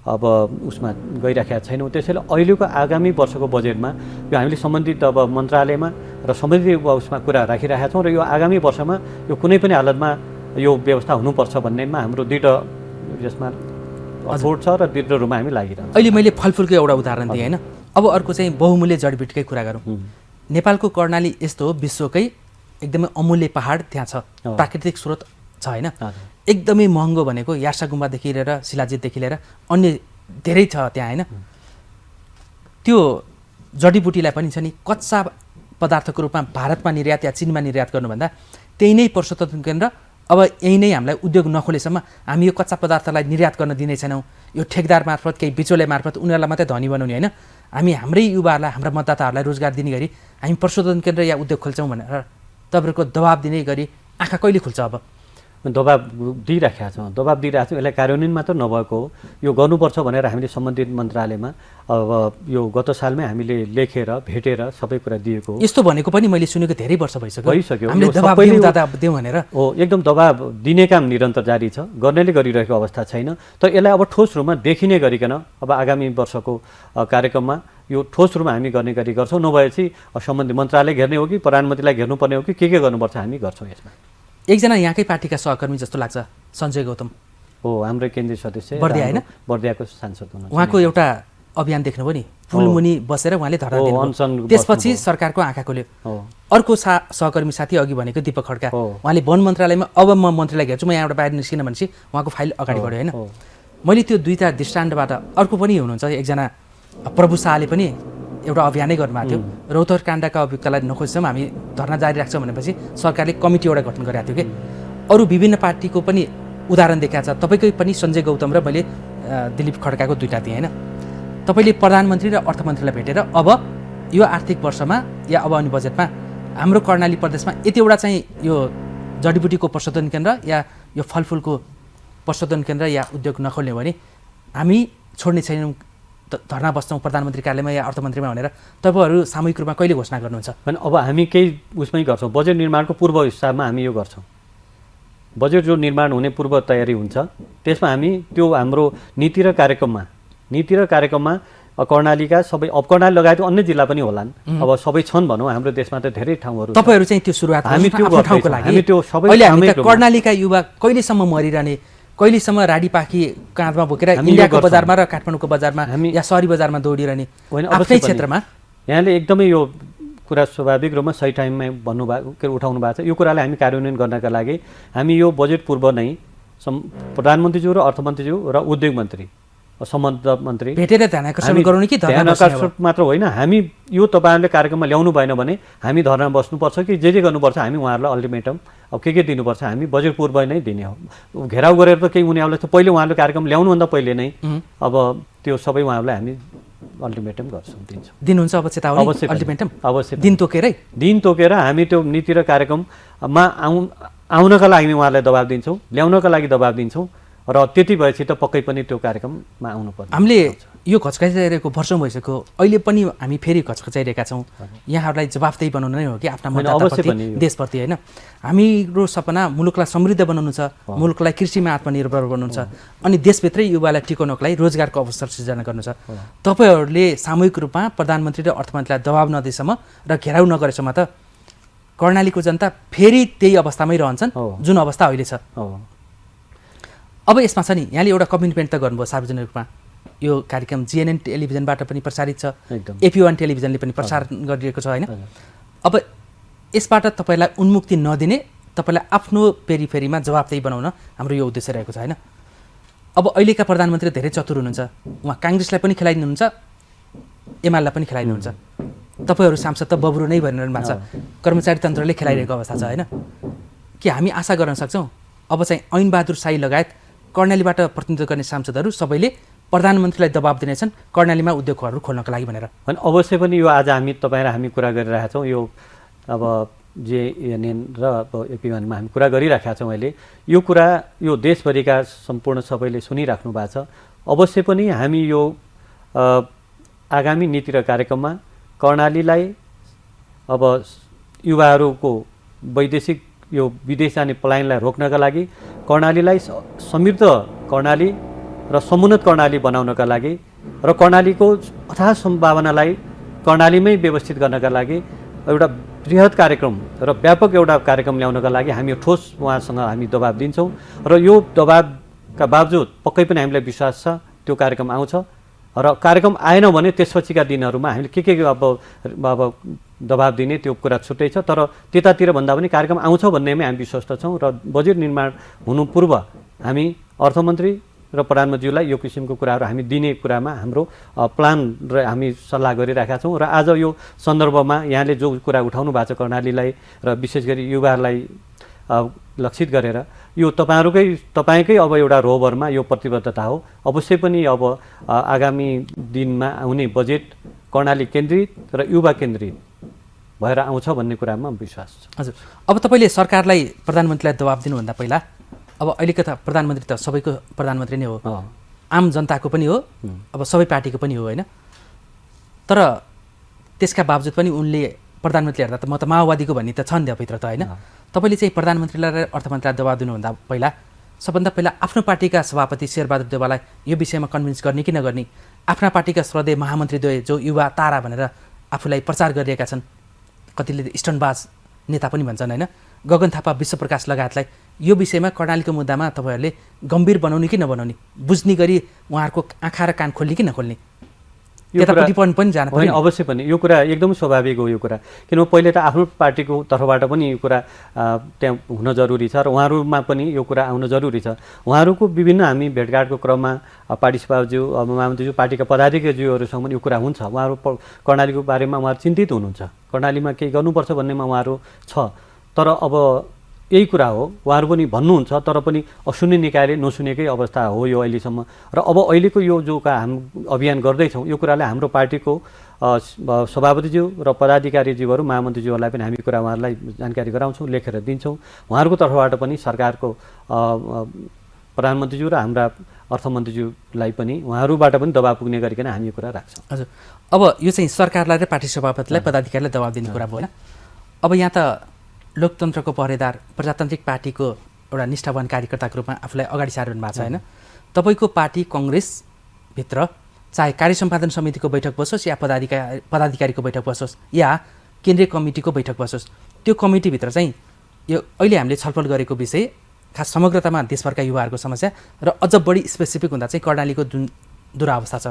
अब उसमा गइराखेका छैनौँ। त्यसैले अहिलेको आगामी वर्षको बजेटमा यो हामीले सम्बन्धित अब मन्त्रालयमा र सम्बन्धित उसमा कुरा राखिरहेका छौँ र यो आगामी वर्षमा यो कुनै पनि हालतमा यो व्यवस्था हुनुपर्छ भन्नेमा हाम्रो दृढ यसमा अठोट छ र दृढ रूपमा हामी लागिरहेछौँ। अहिले मैले फलफुलको एउटा उदाहरण दिएँ होइन। अब अर्को चाहिँ बहुमूल्य जडीबुटीकै कुरा गरौँ। नेपालको कर्णाली यस्तो हो, विश्वकै एकदमै अमूल्य पहाड त्यहाँ छ, प्राकृतिक स्रोत छ होइन। एकदमै महँगो भनेको यासा गुम्बादेखि लिएर शिलाजितदेखि लिएर अन्य धेरै छ त्यहाँ होइन। त्यो जडीबुटीलाई पनि छ नि कच्चा पदार्थको रूपमा भारतमा निर्यात या चीनमा निर्यात गर्नुभन्दा त्यही नै प्रशोधन केन्द्र अब यही नै हामीलाई उद्योग नखोलेसम्म हामी यो कच्चा पदार्थलाई निर्यात गर्न दिने छैनौँ। यो ठेकदार मार्फत केही बिचौले मार्फत उनीहरूलाई मात्रै धनी बनाउने होइन। हामी हाम्रै युवाहरूलाई, हाम्रा मतदाताहरूलाई रोजगार दिने गरी हामी प्रशोधन केन्द्र या उद्योग खोल्छौँ भनेर तपाईँहरूको दबाब दिने गरी आँखा कहिले खुल्छ? अब दबाब दिइराखेका छौँ, यसलाई कार्यान्वयन मात्र नभएको हो। यो गर्नुपर्छ भनेर हामीले सम्बन्धित मन्त्रालयमा अब यो गत सालमै हामीले लेखेर भेटेर सबै कुरा दिएको हो। यस्तो भनेको पनि मैले सुनेको धेरै वर्ष भइसक्यो। हामीले दबाब दिउँ भनेर हो, एकदम दबाब दिने काम निरन्तर जारी छ, गर्नेले गरिरहेको अवस्था छैन। तर यसलाई अब ठोस रूपमा देखिने गरिकन अब आगामी वर्षको कार्यक्रममा यो ठोस रूपमा हामी गर्ने गरी गर्छौँ। नभएपछि सम्बन्धित मन्त्रालय घेर्ने हो कि प्रधानमन्त्रीलाई घेर्नुपर्ने हो कि के गर्नुपर्छ हामी गर्छौँ। यसमा एकजना यहाँकै पार्टीका सहकर्मी जस्तो लाग्छ, सञ्जय गौतम हो, हाम्रो केन्द्रीय सदस्य बर्दिया होइन, बर्दियाको सांसद हुनुहुन्छ। उहाँको एउटा अभियान देख्नुभयो नि, फुलमुनि बसेर उहाँले धरना दिनुभयो, त्यसपछि सरकारको आँखा खोल्यो। अर्को सहकर्मी साथी अघि भनेको दीपक खड्का, उहाँले वन मन्त्रालयमा अब म मन्त्रीलाई घेर्छु, म यहाँबाट बाहिर निस्किन भनेपछि उहाँको फाइल अगाडि बढ्यो होइन। मैले त्यो दुईवटा दृष्टान्तबाट अर्को पनि हुनुहुन्छ, एकजना प्रभु शाहले पनि एउटा अभियानै गर्नुभएको थियो। रौतहट काण्डका अभियुक्तलाई नखोजेसम्म हामी धरना जारी राख्छौँ भनेपछि सरकारले कमिटी एउटा गठन गरेको थियो कि। अरू विभिन्न पार्टीको पनि उदाहरण देखाएको छ। तपाईँकै पनि सञ्जय गौतम र मैले दिलीप खड्काको दुईवटा थिएँ होइन। तपाईँले प्रधानमन्त्री र अर्थमन्त्रीलाई भेटेर अब यो आर्थिक वर्षमा या अब आउने बजेटमा हाम्रो कर्णाली प्रदेशमा यतिवटा चाहिँ यो जडीबुटीको प्रशोधन केन्द्र या यो फलफुलको प्रशोधन केन्द्र या उद्योग नखोल्ने भने हामी छोड्ने छैनौँ, धरना बस्छौँ प्रधानमन्त्री कार्यालयमा या अर्थमन्त्रीमा भनेर तपाईँहरू सामूहिक रूपमा कहिले घोषणा गर्नुहुन्छ? भने अब हामी केही उसमै गर्छौँ, बजेट निर्माणको पूर्व हिसाबमा हामी यो गर्छौँ। बजेट जो निर्माण हुने पूर्व तयारी हुन्छ त्यसमा हामी त्यो हाम्रो नीति र कार्यक्रममा कर्णालीका सबै, अब कर्णाली लगायत अन्य जिल्ला पनि होलान्, अब सबै छन् भनौँ, हाम्रो देशमा त धेरै ठाउँहरू। तपाईँहरू चाहिँ त्यो सुरुवात हामी त्यो ठाउँको लागि हामी त्यो सबै कर्णालीका युवा कहिलेसम्म मरिरहने, कहिलेसम्म राडीपाखी काँधमा बोकेर इन्डियाको बजारमा र काठमाडौँको बजारमा या सहरी बजारमा दौडिरहने आफ्नै क्षेत्रमा? यहाँले एकदमै यो कुरा स्वाभाविक रूपमा सही टाइममा भन्नुभएको उठाउनु भएको छ। यो कुरालाई हामी कार्यान्वयन गर्नका लागि हामी यो बजेट पूर्व नै प्रधानमन्त्रीज्यू र अर्थमन्त्रीज्यू र उद्योग मन्त्री, सम्बन्ध मन्त्री भेटेर ध्यान आकर्षण गराउने कि ध्यान आकर्षण मात्र होइन, हामी यो तपाईँहरूले कार्यक्रममा ल्याउनु भएन भने हामी धरना बस्नुपर्छ कि जे गर्नुपर्छ हामी उहाँहरूलाई अल्टिमेटम अब के दिनुपर्छ हामी बजेट पूर्व नै दिने हो। घेराउ गरेर त केही उनीहरूलाई त पहिले उहाँहरूले कार्यक्रम ल्याउनुभन्दा पहिले नै अब त्यो सबै उहाँहरूलाई हामी अल्टिमेटम गर्छौँ, दिन्छौँ। दिनुहुन्छ अब चेतावनी? अल्टिमेटम अवश्य दिन तोकेर हामी त्यो नीति र कार्यक्रममा आउनका लागि उहाँहरूलाई दबाब दिन्छौँ, ल्याउनका लागि दबाब दिन्छौँ र त्यति भएपछि त पक्कै पनि त्यो कार्यक्रममा आउनुपर्छ। हामीले यो घचघचाइरहेको वर्षौँ भइसक्यो, अहिले पनि हामी फेरि घचघचाइरहेका छौँ। यहाँहरूलाई जवाफदेही बनाउनु नै हो कि आफ्ना मतदाताप्रति, देशप्रति होइन। हाम्रो सपना मुलुकलाई समृद्ध बनाउनु छ, मुलुकलाई कृषिमा आत्मनिर्भर बनाउनु छ, अनि देशभित्रै युवालाई टिकाउनको लागि रोजगारको अवसर सृजना गर्नु छ। तपाईँहरूले सामूहिक रूपमा प्रधानमन्त्री र अर्थमन्त्रीलाई दबाब नदिएसम्म र घेराउ नगरेसम्म त कर्णालीको जनता फेरि त्यही अवस्थामै रहन्छन् जुन अवस्था अहिले छ। अब यसमा छ नि, यहाँले एउटा कमिटमेन्ट त गर्नुभयो सार्वजनिक रूपमा, यो कार्यक्रम जिएनएन टेलिभिजनबाट पनि प्रसारित छ, AP1 टेलिभिजनले पनि प्रसारण गरिरहेको छ होइन। अब यसबाट तपाईँलाई उन्मुक्ति नदिने, तपाईँलाई आफ्नो पेरिफेरीमा जवाबदेही बनाउन हाम्रो यो उद्देश्य रहेको छ होइन। अब अहिलेका प्रधानमन्त्री धेरै चतुर हुनुहुन्छ, उहाँ काङ्ग्रेसलाई पनि खेलाइदिनुहुन्छ, एमालेलाई पनि खेलाइदिनुहुन्छ। तपाईँहरू सांसद त बब्रो नै भनिरहनु भएको छ, कर्मचारी तन्त्रले खेलाइरहेको अवस्था छ होइन। के हामी आशा गर्न सक्छौँ अब चाहिँ ऐनबहादुर शाही लगायत कर्णालीबाट प्रतिनिधित्व गर्ने सांसदहरू सबैले प्रधानमन्त्रीलाई दबाब दिनेछन् कर्णालीमा उद्योगहरू खोल्नको लागि भनेर? अनि अवश्य पनि यो आज तपाईँ र हामी कुरा गरिरहेका छौँ, यो अब जेएनएन र अब एपी1मा हामी कुरा गरिरहेका छौँ अहिले। यो कुरा यो देशभरिका सम्पूर्ण सबैले सुनिराख्नु भएको छ। अवश्य पनि हामी यो आगामी नीति र कार्यक्रममा कर्णालीलाई अब युवाहरूको वैदेशिक यो विदेश जाने पलायनलाई रोक्नका लागि, कर्णालीलाई समृद्ध कर्णाली र समुन्नत कर्णाली बनाउनका लागि र कर्णालीको अथाह सम्भावनालाई कर्णालीमै व्यवस्थित गर्नका लागि एउटा बृहत कार्यक्रम र व्यापक एउटा कार्यक्रम ल्याउनका लागि हामी ठोस उहाँसँग हामी दबाब दिन्छौँ र यो दबाबका बावजुद पक्कै पनि हामीलाई विश्वास छ त्यो कार्यक्रम आउँछ र कार्यक्रम आएन भने त्यसपछिका दिनहरूमा हामीले के अब दबाब दिने त्यो कुरा छुट्टै छ। तर त्यतातिर भन्दा पनि कार्यक्रम आउँछ भन्नेमै हामी विश्वस्त छौँ र बजेट निर्माण हुनु पूर्व हामी अर्थमन्त्री र प्रधानमन्त्रीलाई यो किसिमको कुराहरू हामी दिने कुरामा हाम्रो प्लान र हामी सल्लाह गरिरहेका छौँ। र आज यो सन्दर्भमा यहाँले जो कुरा उठाउनु भएको छ कर्णालीलाई र विशेष गरी युवाहरूलाई लक्षित गरेर, यो तपाईँकै अब एउटा रोभरमा यो प्रतिबद्धता हो। अवश्य पनि अब आगामी दिनमा आउने बजेट कर्णाली केन्द्रित र युवा केन्द्रित भएर आउँछ भन्ने कुरामा विश्वास छ। हजुर, अब तपाईँले सरकारलाई प्रधानमन्त्रीलाई दबाब दिनुभन्दा पहिला अब अहिलेको त प्रधानमन्त्री त सबैको प्रधानमन्त्री नै हो, आम जनताको पनि हो, अब सबै पार्टीको पनि हो होइन। तर त्यसका बावजुद पनि उनले प्रधानमन्त्री हेर्दा त म त माओवादीको भन्ने त छ नि भित्र त होइन। तपाईँले चाहिँ प्रधानमन्त्रीलाई र अर्थमन्त्रीलाई दबाब दिनुभन्दा पहिला सबभन्दा पहिला आफ्नो पार्टीका सभापति शेरबहादुर देउवालाई यो विषयमा कन्भिन्स गर्ने कि नगर्ने, आफ्ना पार्टीका श्रद्धेय महामन्त्रीद्वय जो युवा तारा भनेर आफूलाई प्रचार गरिरहेका छन्, कतिले स्टन्टबाज नेता पनि भन्छन् होइन, गगन थापा, विश्वप्रकाश लगायतलाई यो विषयमा कर्णालीको मुद्दामा तपाईँहरूले गम्भीर बनाउने कि नबनाउने, बुझ्ने गरी उहाँहरूको आँखा र कान खोल्ने कि नखोल्ने, त्यतापट्टि पनि जान पर्ने? अवश्य पनि यो कुरा एकदम स्वाभाविक हो यो कुरा, किनभने पहिले त आफ्नो पार्टीको तर्फबाट पनि यो कुरा त्यहाँ हुन जरुरी छ र उहाँहरूमा पनि यो कुरा आउन जरुरी छ। उहाँहरूको विभिन्न हामी भेटघाटको क्रममा पार्टिसिपाज्यू, अब महामन्त्रीज्यू, पार्टीका पदाधिकारीज्यूहरूसँग पनि यो कुरा हुन्छ। उहाँहरू कर्णालीको बारेमा उहाँहरू चिन्तित हुनुहुन्छ, कर्णालीमा केही गर्नुपर्छ भन्नेमा उहाँहरू छ। तर अब यही कुरा हो, उहाँहरू पनि भन्नुहुन्छ, तर पनि असुन्ने निकायले नसुनेकै अवस्था हो यो अहिलेसम्म। र अब अहिलेको यो जो हामी अभियान गर्दैछौँ यो कुरालाई हाम्रो पार्टीको सभापतिज्यू र पदाधिकारीज्यूहरू, महामन्त्रीज्यूहरूलाई पनि हामी कुरा उहाँहरूलाई जानकारी गराउँछौँ, लेखेर दिन्छौँ। उहाँहरूको तर्फबाट पनि सरकारको प्रधानमन्त्रीज्यू र हाम्रा अर्थमन्त्रीज्यूलाई पनि उहाँहरूबाट पनि दबाब पुग्ने गरिकन हामी यो कुरा राख्छौँ। हजुर, अब यो चाहिँ सरकारलाई र पार्टी सभापतिलाई, पदाधिकारीलाई दबाब दिने कुरा भयो होइन। अब यहाँ त लोकतन्त्रको पहरेदार प्रजातान्त्रिक पार्टीको एउटा निष्ठावान कार्यकर्ताको रूपमा आफूलाई अगाडि सारिरहनु भएको छ होइन। तपाईँको पार्टी कङ्ग्रेसभित्र चाहे कार्य सम्पादन समितिको बैठक बसोस् या पदाधिकारीको बैठक बसोस् या केन्द्रीय कमिटीको बैठक बसोस्, त्यो कमिटीभित्र चाहिँ यो अहिले हामीले छलफल गरेको विषय खास समग्रतामा देशभरका युवाहरूको समस्या र अझ बढी स्पेसिफिक हुँदा चाहिँ कर्णालीको जुन दुरावस्था छ,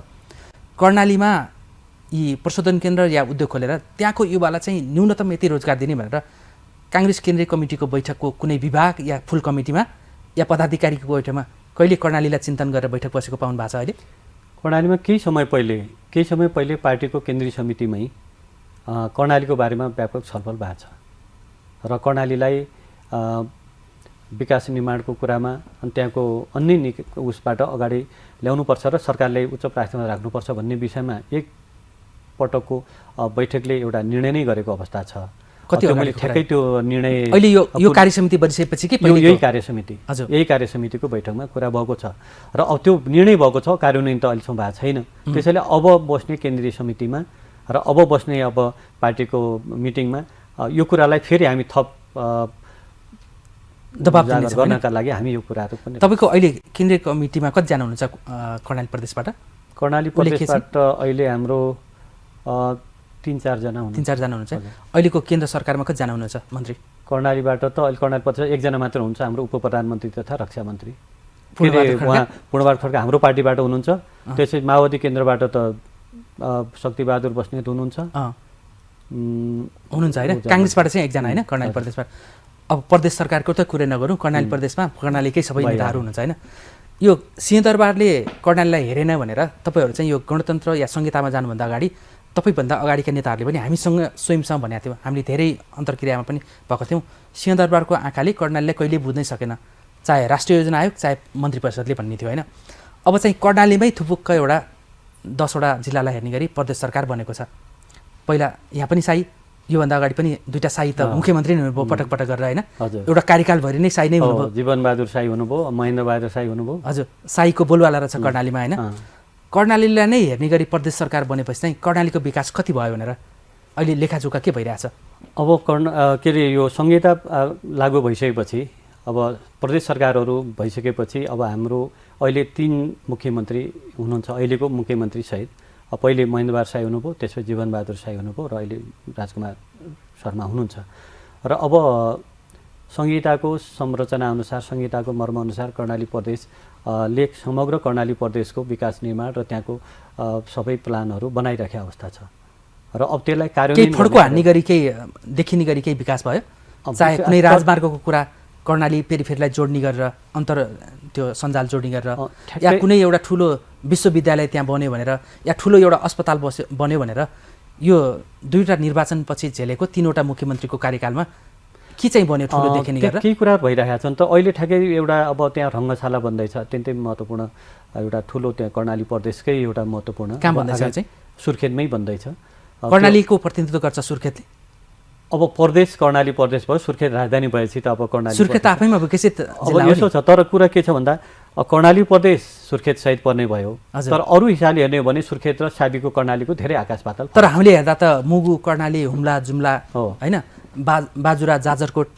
कर्णालीमा यी प्रशोधन केन्द्र या उद्योग खोलेर त्यहाँको युवालाई चाहिँ न्यूनतम यति रोजगार दिने भनेर काङ्ग्रेस केन्द्रीय कमिटीको बैठकको कुनै विभाग या फुल कमिटीमा या पदाधिकारीको बैठकमा कहिले कर्णालीलाई चिन्तन गरेर बैठक बसेको पाउनु भएको छ? अहिले कर्णालीमा केही समय पहिले पार्टीको केन्द्रीय समितिमै कर्णालीको बारेमा व्यापक छलफल भएको छ र कर्णालीलाई विकास निर्माणको कुरामा अनि त्यहाँको अन्य उसबाट अगाडि ल्याउनुपर्छ र सरकारले उच्च प्राथमिकता राख्नुपर्छ भन्ने विषयमा एक पटकको बैठकले एउटा निर्णय नै गरेको अवस्था छ। मैले ठ्याक्कै त्यो निर्णय अहिले यो कार्यसमिति बनिसकेपछि कि यही कार्यसमितिको बैठकमा कुरा भएको छ र अब त्यो निर्णय भएको छ, कार्यान्वयन त अहिलेसम्म भएको छैन। त्यसैले अब बस्ने केन्द्रीय समितिमा र अब बस्ने अब पार्टीको मिटिङमा यो कुरालाई फेरि हामी थप दबाब गर्नका लागि हामी यो कुराहरू पनि। तपाईँको अहिले केन्द्रीय कमिटीमा कतिजना हुनुहुन्छ कर्णाली प्रदेशबाट? कर्णाली प्रदेशबाट अहिले हाम्रो 3-4 जना हुनुहुन्छ। अहिलेको केन्द्र सरकारमा कतिजना हुनुहुन्छ मन्त्री? कर्णालीबाट त अहिले कर्णाली प्रदेश एकजना मात्र हुनुहुन्छ, हाम्रो उप प्रधानमन्त्री तथा रक्षा मन्त्री पूर्णबहादुर खड्का हाम्रो पार्टीबाट हुनुहुन्छ। त्यसै माओवादी केन्द्रबाट त शक्तिबहादुर बस्नेत हुनुहुन्छ हुनुहुन्छ होइन, काङ्ग्रेसबाट चाहिँ एकजना होइन, कर्णाली प्रदेशबाट। अब प्रदेश सरकारको त कुरै नगरौँ, कर्णाली प्रदेशमा कर्णालीकै सबै नेताहरू हुनुहुन्छ होइन। यो सिंहदरबारले कर्णालीलाई हेरेन भनेर तपाईँहरू चाहिँ यो गणतन्त्र या संहितामा जानुभन्दा अगाडि तपाईँभन्दा अगाडिका नेताहरूले पनि हामीसँग स्वयंसँग भनेको थियो, हामीले धेरै अन्तर्क्रियामा पनि भएको थियौँ, सिंहदरबारको आँखाले कर्णालीलाई कहिल्यै बुझ्नै सकेन, चाहे राष्ट्रिय योजना आयोग चाहे मन्त्री परिषदले भन्ने थियो होइन। अब चाहिँ कर्णालीमै थुपुक्क एउटा 10वटा जिल्लालाई हेर्ने गरी प्रदेश सरकार बनेको छ। पहिला यहाँ पनि शाही, योभन्दा अगाडि पनि 2टा शाही त मुख्यमन्त्री नै हुनुभयो पटक पटक गरेर होइन, एउटा कार्यकालभरि नै शाही नै हुनुभयो। जीवनबहादुर शाही हुनुभयो, महेन्द्रबहादुर शाही हुनुभयो। हजुर, शाहीको बोलवाला रहेछ कर्णालीमा होइन। कर्णालीलाई नै हेर्ने गरी प्रदेश सरकार बनेपछि चाहिँ कर्णालीको विकास कति भयो भनेर अहिले लेखाजोखा के भइरहेछ? अब के अरे यो संहिता लागू भइसकेपछि, अब प्रदेश सरकारहरू भइसकेपछि अब हाम्रो अहिले 3 मुख्यमन्त्री हुनुहुन्छ, अहिलेको मुख्यमन्त्री सहित। पहिले महेन्द्रबहादुर शाही हुनुभयो, त्यसपछि जीवनबहादुर शाही हुनुभयो र अहिले राजकुमार शर्मा हुनुहुन्छ। र अब संहिताको संरचना अनुसार, संहिताको मर्मअनुसार कर्णाली प्रदेशले समग्र कर्णाली प्रदेशको विकास निर्माण र त्यहाँको सबै प्लानहरू बनाइराखेको अवस्था छ। र अब त्यसलाई कार्यान्वयन फड्को हान्ने गरी केही देखिने गरी केही विकास भयो, चाहे कुनै राजमार्गको कुरा कर्णाली पेरिफेरीलाई जोड्ने गरेर त्यो सञ्जाल जोड्ने गरेर, या कुनै एउटा ठुलो विश्वविद्यालय त्यहाँ बन्यो भनेर, या ठुलो एउटा अस्पताल बन्यो भनेर, यो 2टा निर्वाचनपछि झेलेको 3वटा मुख्यमन्त्रीको कार्यकालमा के चाहिँ बन्यो ठुलो देखिने गरेर? केही कुरा भइरहेका छन् त। अहिले ठ्याक्कै एउटा अब त्यहाँ रङ्गशाला बन्दैछ, अत्यन्तै महत्त्वपूर्ण एउटा ठुलो, त्यहाँ कर्णाली प्रदेशकै एउटा महत्त्वपूर्ण। कहाँ बन्दैछ चाहिँ? सुर्खेतमै बन्दैछ। कर्णालीको प्रतिनिधित्व गर्छ सुर्खेतले? अब प्रदेश कर्णाली प्रदेश भयो, सुर्खेत राजधानी भएपछि त अब कर्णाली सुर्खेत आफैमा विकसित अब यसो छ। तर कुरा के छ भन्दा कर्णाली प्रदेश सुर्खेत सहित पर्ने भयो, तर अरू हिसाबले हेर्ने हो भने सुर्खेत र साबीको कर्णालीको धेरै आकाश पाताल। तर हामीले हेर्दा त मुगु, कर्णाली, हुम्ला, जुम्ला होइन, बाजुरा, जाजरकोट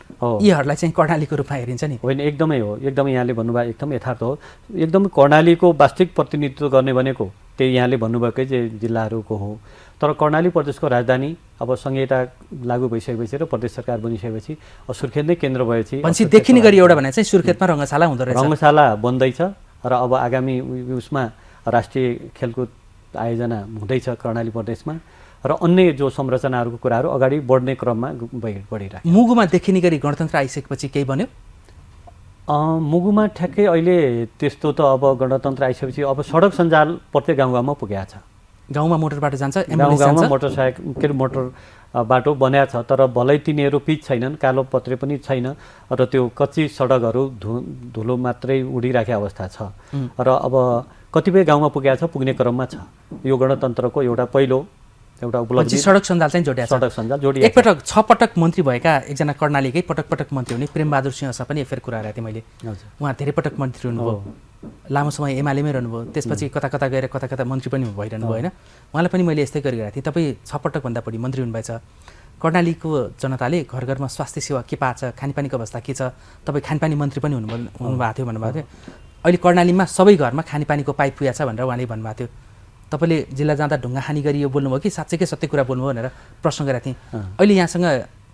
यीहरूलाई चाहिँ कर्णालीको रूपमा हेरिन्छ नि? होइन, एकदमै हो, एकदमै यहाँले भन्नुभयो एकदम यथार्थ हो। एकदम कर्णालीको वास्तविक प्रतिनिधित्व गर्ने भनेको त्यही यहाँले भन्नुभएकै जिल्लाहरूको हो। तर कर्णाली प्रदेशको राजधानी अब संहिता लागू भइसकेपछि र प्रदेश सरकार बनिसकेपछि सुर्खेत नै केन्द्र भएपछि देखिने गरी एउटा भने चाहिँ सुर्खेतमा रङ्गशाला हुँदो रहेछ। रङ्गशाला बन्दैछ र अब आगामी उसमा राष्ट्रिय खेलकुद आयोजना हुँदैछ कर्णाली प्रदेशमा, र अन्य जो संरचनाहरूको कुराहरू अगाडि बढ्ने क्रममा बढिरहेको। मुगुमा देखिने गरी गणतन्त्र आइसकेपछि केही बन्यो? मुगुमा ठ्याक्कै अहिले त्यस्तो त अब गणतन्त्र आइसकेपछि अब सडक सञ्जाल प्रत्येक गाउँ गाउँमा पुगेको छ। गाउँमा मोटर बाटो जान्छ, गाउँ गाउँमा मोटरसाइकल के अरे मोटर बाटो बनाएको छ, तर भलै तिनीहरू पिच छैनन्, कालो पत्रे पनि छैन, र त्यो कच्ची सडकहरू धुलो मात्रै उडिराखेको अवस्था छ। र अब कतिपय गाउँमा पुगेको छ, पुग्ने क्रममा छ। यो गणतन्त्रको एउटा पहिलो एउटा उपलब्धि। सडक सञ्जाल चाहिँ जोडिएको छ। सडक सञ्जाल जोडिएको। एकपटक 6 पटक मन्त्री भएका एकजना कर्णालीकै पटक मन्त्री हुने प्रेमबहादुर सिंहसँग पनि फेरि कुरा गरेको थिएँ मैले। उहाँ धेरै पटक मन्त्री हुनुभयो, लामो समय एमालेमै रहनुभयो, त्यसपछि कता कता गएर कता कता मन्त्री पनि भइरहनु भयो होइन। उहाँलाई पनि मैले यस्तै गरिरहेको थिएँ, तपाईँ 6 पटकभन्दा बढी मन्त्री हुनुभएछ, कर्णालीको जनताले घर घरमा स्वास्थ्य सेवा के पाएको छ, खानेपानीको अवस्था के छ, तपाईँ खानेपानी मन्त्री पनि हुनुभएको थियो भन्नुभएको थियो। अहिले कर्णालीमा सबै घरमा खानेपानीको पाइप पुगेको छ भनेर उहाँले भन्नुभएको थियो। तपाईँले जिल्ला जाँदा ढुङ्गा खानी गरी यो बोल्नुभयो कि साँच्चैकै सत्य कुरा बोल्नुभयो भनेर प्रश्न गरेको थिएँ। अहिले यहाँसँग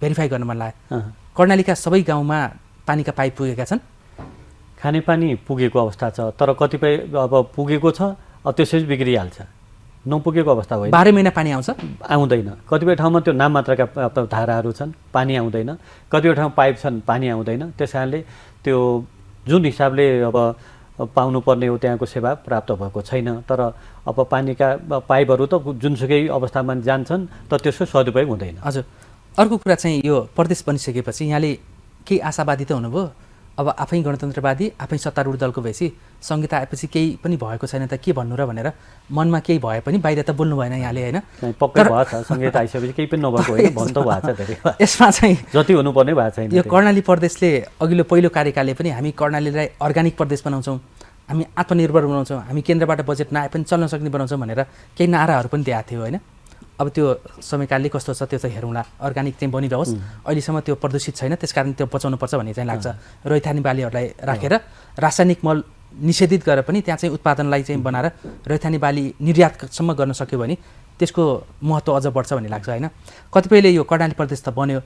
भेरिफाई गर्न मन लाग्यो, कर्णालीका सबै गाउँमा पानीका पाइप पुगेका छन्? खानेपानी पुगेको अवस्था छ, तर कतिपय अब पुगेको छ त्यसै बिग्रिहाल्छ, नपुगेको अवस्था होइन। 12 महिना पानी आउँदैन। कतिपय ठाउँमा त्यो नाम मात्रका धाराहरू छन्, पानी आउँदैन। कतिपय ठाउँमा पाइप छन्, पानी आउँदैन। त्यस कारणले त्यो जुन हिसाबले अब पाउनुपर्ने हो त्यहाँको सेवा प्राप्त भएको छैन। तर अब पानीका पाइपहरू त जुनसुकै अवस्थामा जान्छन्, तर त्यसको सदुपयोग हुँदैन। हजुर, अर्को कुरा चाहिँ यो प्रदेश बनिसकेपछि यहाँले केही आशावादी त हुनुभयो, अब आफै गणतन्त्रवादी, आफै सत्तारूढ दलको भएपछि संहिता आएपछि केही पनि भएको छैन त के भन्नु र भनेर मनमा केही भए पनि बाहिर त बोल्नु भएन यहाँले होइन? पक्कै भएको छ, संहिता आइसकेपछि केही पनि नभएको होइन, भन्न त भएको छ धेरै। यसमा चाहिँ जति हुनुपर्ने भएको छैन। यो कर्णाली प्रदेशले अघिल्लो पहिलो कार्यकालले पनि हामी कर्णालीलाई अर्ग्यानिक प्रदेश बनाउँछौँ, हामी आत्मनिर्भर बनाउँछौँ, हामी केन्द्रबाट बजेट नआए पनि चल्न सक्ने बनाउँछौँ भनेर केही नाराहरू पनि दिएको थियो होइन? अब त्यो समयकालले कस्तो छ त्यो चाहिँ हेरौँला। अर्ग्यानिक चाहिँ बनिरहोस्, अहिलेसम्म त्यो प्रदूषित छैन, त्यसकारण त्यो बचाउनुपर्छ भन्ने चाहिँ लाग्छ। रैथाने बालीहरूलाई राखेर रासायनिक मल निषेधित गरेर पनि त्यहाँ चाहिँ उत्पादनलाई चाहिँ बनाएर रैथाने बाली निर्यातसम्म गर्न सक्यो भने त्यसको महत्त्व अझ बढ्छ भन्ने लाग्छ होइन? कतिपयले यो कर्णाली प्रदेश त बन्यो,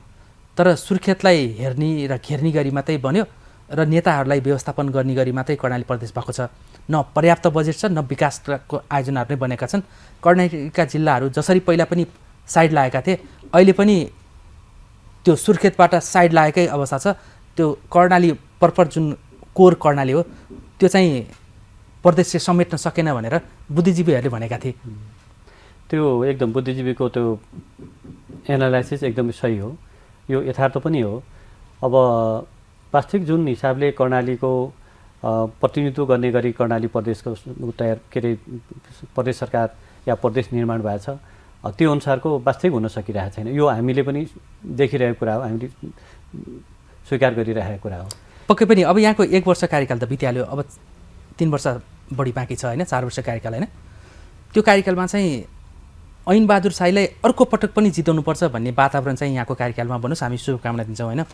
तर सुर्खेतलाई हेर्ने र घेर्ने गरी मात्रै बन्यो र नेताहरूलाई व्यवस्थापन गर्ने गरी मात्रै कर्णाली प्रदेश भएको छ। न पर्याप्त बजेट छ, न विकासको आयोजनाहरू नै बनेका छन्। कर्णालीका जिल्लाहरू जसरी पहिला पनि साइड लागेका थिए, अहिले पनि त्यो सुर्खेतबाट साइड लागेकै अवस्था छ। त्यो कर्णाली पर्पर जुन कोर कर्णाली हो त्यो चाहिँ प्रदेशले समेट्न सकेन भनेर बुद्धिजीवीहरूले भनेका थिए। त्यो एकदम बुद्धिजीवीको त्यो एनालाइसिस एकदमै सही हो, यो यथार्थ पनि हो। अब वास्तविक जुन हिसाबले कर्णालीको प्रतिनिधित्व गर्ने गरी कर्णाली प्रदेशको तयार के अरे प्रदेश सरकार या प्रदेश निर्माण भएको छ, त्यो अनुसारको वास्तविक हुन सकिरहेको छैन। यो हामीले पनि देखिरहेको कुरा हो, हामीले स्वीकार गरिरहेको कुरा हो। पक्कै पनि अब यहाँको 1 वर्ष कार्यकाल त बितिहाल्यो, अब 3 वर्ष बढी बाँकी छ होइन, 4 वर्ष कार्यकाल होइन। त्यो कार्यकालमा चाहिँ ऐनबहादुर शाहीलाई अर्को पटक पनि जिताउनुपर्छ भन्ने वातावरण चाहिँ यहाँको कार्यकालमा बनोस्, हामी शुभकामना दिन्छौँ होइन।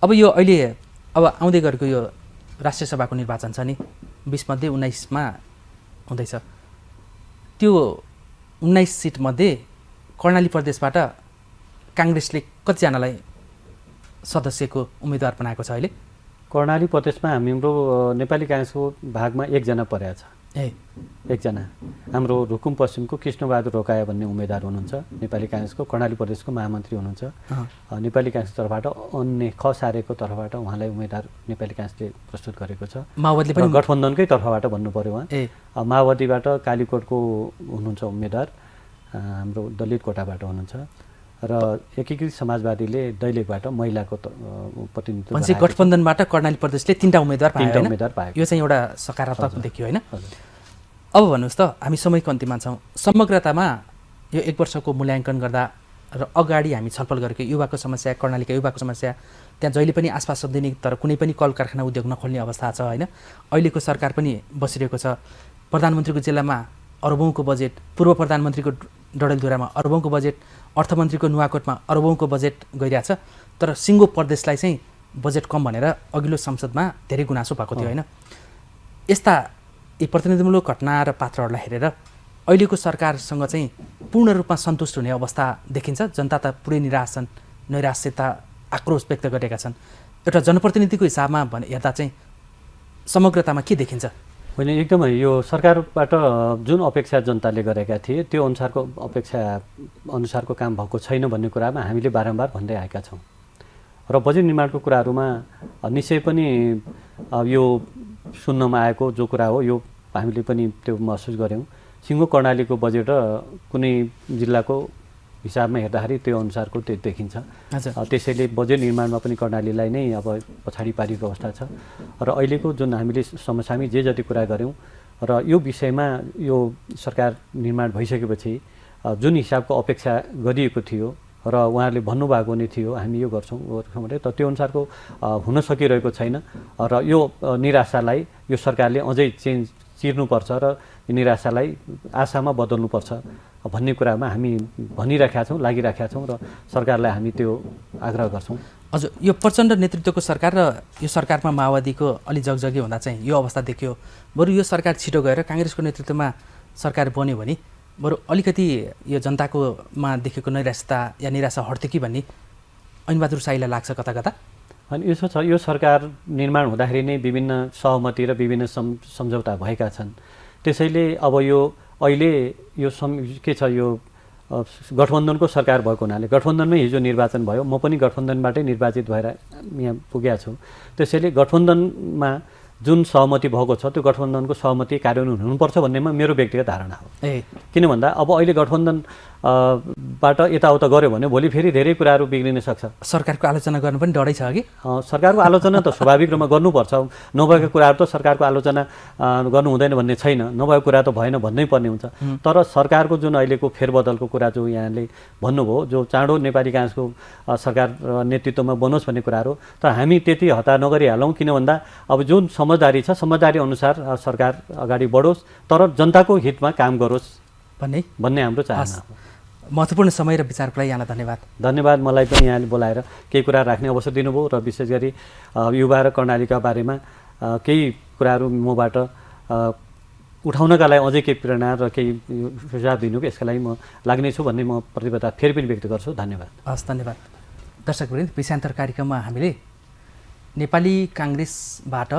अब यो अहिले अब आउँदै गरेको यो राष्ट्रिय सभाको निर्वाचन छ नि, 20 मध्ये 19मा हुँदैछ। त्यो 19 सिटमध्ये कर्णाली प्रदेशबाट काङ्ग्रेसले कतिजनालाई सदस्यको उम्मेदवार बनाएको छ अहिले? कर्णाली प्रदेशमा हाम्रो नेपाली काङ्ग्रेसको भागमा 1 जना परेको छ। 1 जना हाम्रो रुकुम पश्चिमको कृष्णबहादुर रोकाया भन्ने उम्मेदवार हुनुहुन्छ, नेपाली काङ्ग्रेसको कर्णाली प्रदेशको महामन्त्री हुनुहुन्छ। नेपाली काङ्ग्रेस तर्फबाट अन्य खसारेको तर्फबाट उहाँलाई उम्मेदवार नेपाली काङ्ग्रेसले प्रस्तुत गरेको छ। माओवादीले पनि गठबन्धनकै तर्फबाट भन्नु पर्यो उहाँ। माओवादीबाट कालीकोटको हुनुहुन्छ उम्मेदवार, हाम्रो दलित कोटाबाट हुनुहुन्छ र एकीकृत समाजवादीले दैलेखबाट महिलाको प्रतिनिधित्व भनेपछि गठबन्धनबाट कर्णाली प्रदेशले 3टा उम्मेदवार पायो। यो चाहिँ एउटा सकारात्मक देखियो होइन। अब भन्नुहोस् त, हामी समयको अन्तिममा छौँ। समग्रतामा यो 1 वर्षको मूल्याङ्कन गर्दा र अगाडि हामी छलफल गरेको युवाको समस्या, कर्णालीका युवाको समस्या, त्यहाँ जहिले पनि आसपास सधिने तर कुनै पनि कल कारखाना उद्योग नखोल्ने अवस्था छ होइन। अहिलेको सरकार पनि बसिरहेको छ। प्रधानमन्त्रीको जिल्लामा अरबौँको बजेट, पूर्व प्रधानमन्त्रीको डडेलधुरामा अरबौँको बजेट, अर्थमन्त्रीको नुवाकोटमा अरबौँको बजेट गइरहेछ। तर सिङ्गो प्रदेशलाई चाहिँ बजेट कम भनेर अघिल्लो संसदमा धेरै गुनासो भएको थियो होइन। यस्ता यी प्रतिनिधिमूलक घटना र पात्रहरूलाई हेरेर अहिलेको सरकारसँग चाहिँ पूर्ण रूपमा सन्तुष्ट हुने अवस्था देखिन्छ? जनता त पुरै निराश छन्, नैराश्यता, आक्रोश व्यक्त गरेका छन्। एउटा जनप्रतिनिधिको हिसाबमा हेर्दा चाहिँ समग्रतामा के देखिन्छ? होइन, एकदमै यो सरकारबाट जुन अपेक्षा जनताले गरेका थिए त्यो अनुसारको अपेक्षा अनुसारको काम भएको छैन भन्ने कुरामा हामीले बारम्बार भन्दै आएका छौँ। र बजेट निर्माणको कुराहरूमा निश्चय पनि यो सुन्नमा आएको जो कुरा हो यो हामीले पनि त्यो महसुस गऱ्यौँ। सिङ्गो कर्णालीको बजेट र कुनै जिल्लाको हिसाबमा हेर्दाखेरि त्यो अनुसारको त्यो देखिन्छ। त्यसैले बजेट निर्माणमा पनि कर्णालीलाई नै अब पछाडि पारेको अवस्था छ। र अहिलेको जुन हामीले समसामी जे जति कुरा गऱ्यौँ र यो विषयमा यो सरकार निर्माण भइसकेपछि जुन हिसाबको अपेक्षा गरिएको थियो र उहाँहरूले भन्नुभएको नै थियो हामी यो गर्छौँ भने त त्यो अनुसारको हुन सकिरहेको छैन। र यो निराशालाई यो सरकारले अझै चिर्नुपर्छ र निराशालाई आशामा बदल्नुपर्छ भन्ने कुरामा हामी भनिराखेका छौँ, लागिराखेका छौँ र सरकारलाई हामी त्यो आग्रह गर्छौँ। हजुर, यो प्रचण्ड नेतृत्वको सरकार र यो सरकारमा माओवादीको अलि जगजगी हुँदा चाहिँ यो अवस्था देखियो। बरु यो सरकार छिटो गएर काङ्ग्रेसको नेतृत्वमा सरकार बन्यो भने बरु अलिकति यो जनताकोमा देखेको नैराश्यता या निराशा हट्थ्यो कि भन्ने ऐनबहादुर शाहीलाई लाग्छ कता कता। अनि यसो छ, यो सरकार निर्माण हुँदाखेरि नै विभिन्न सहमति र विभिन्न सम्झौता भएका छन्। त्यसैले अब यो अहिले यो के छ, यो गठबन्धनको सरकार भएको हुनाले गठबन्धनमै हिजो निर्वाचन भयो, म पनि गठबन्धनबाटै निर्वाचित भएर यहाँ पुगेको छु। त्यसैले गठबन्धनमा जुन सहमति भएको छ त्यो गठबन्धनको सहमति कार्यान्वयन हुनुपर्छ भन्नेमा मेरो व्यक्तिगत धारणा हो। किन भन्दा अब अहिले गठबन्धनबाट यताउता गऱ्यो भने भोलि फेरि धेरै कुराहरू बिग्रिन सक्छ। सरकारको आलोचना गर्नु पनि डरै छ कि? सरकारको आलोचना त स्वाभाविक रूपमा गर्नुपर्छ। नभएको कुराहरू त सरकारको आलोचना गर्नु हुँदैन भन्ने छैन, नभएको कुरा त भएन भन्नै पर्ने हुन्छ। तर सरकारको जुन अहिलेको फेरबदलको कुरा जो यहाँले भन्नुभयो, जो चाँडो नेपाली काङ्ग्रेसको सरकार नेतृत्वमा बनोस् भन्ने कुराहरू, त हामी त्यति हतार नगरिहालौँ। किन भन्दा अब जुन समझदारी छ समझदारी अनुसार सरकार अगाडि बढोस् तर जनताको हितमा काम गरोस् भन्ने हाम्रो चाहना हो। महत्त्वपूर्ण समय र विचारको लागि यहाँलाई धन्यवाद। धन्यवाद। मलाई पनि यहाँले बोलाएर केही कुरा राख्ने अवसर दिनुभयो र विशेष गरी युवा र कर्णालीका बारेमा केही कुराहरू मबाट उठाउनका लागि अझै केही प्रेरणा र केही सुझाव दिनुभयो, यसका लागि म लाग्नेछु भन्ने म प्रतिबद्धता फेरि पनि व्यक्त गर्छु। धन्यवाद। हस्, धन्यवाद। दर्शकवृन्द, विषयान्तर कार्यक्रममा हामीले नेपाली काङ्ग्रेसबाट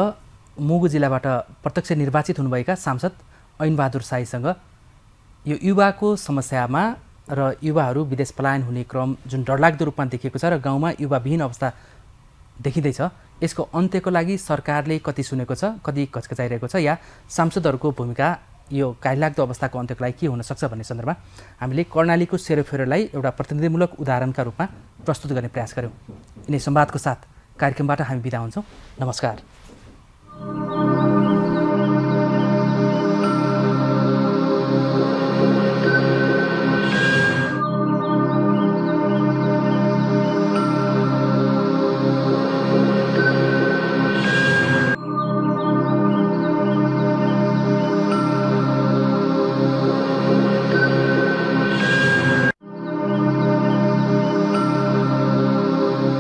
मुगु जिल्लाबाट प्रत्यक्ष निर्वाचित हुनुभएका सांसद ऐनबहादुर शाहीसँग यो युवाको समस्यामा र युवाहरू विदेश पलायन हुने क्रम जुन डरलाग्दो रूपमा देखिएको छ र गाउँमा युवाविहीन अवस्था देखिँदैछ, यसको अन्त्यको लागि सरकारले कति सुनेको छ, कति घचघचाइरहेको छ, या सांसदहरूको भूमिका यो काइलाग्दो अवस्थाको अन्त्यको लागि के हुन सक्छ भन्ने सन्दर्भमा हामीले कर्णालीको सेरोफेरोलाई एउटा प्रतिनिधिमूलक उदाहरणका रूपमा प्रस्तुत गर्ने प्रयास गऱ्यौँ। यिनै संवादको साथ कार्यक्रमबाट हामी बिदा हुन्छौँ। नमस्कार।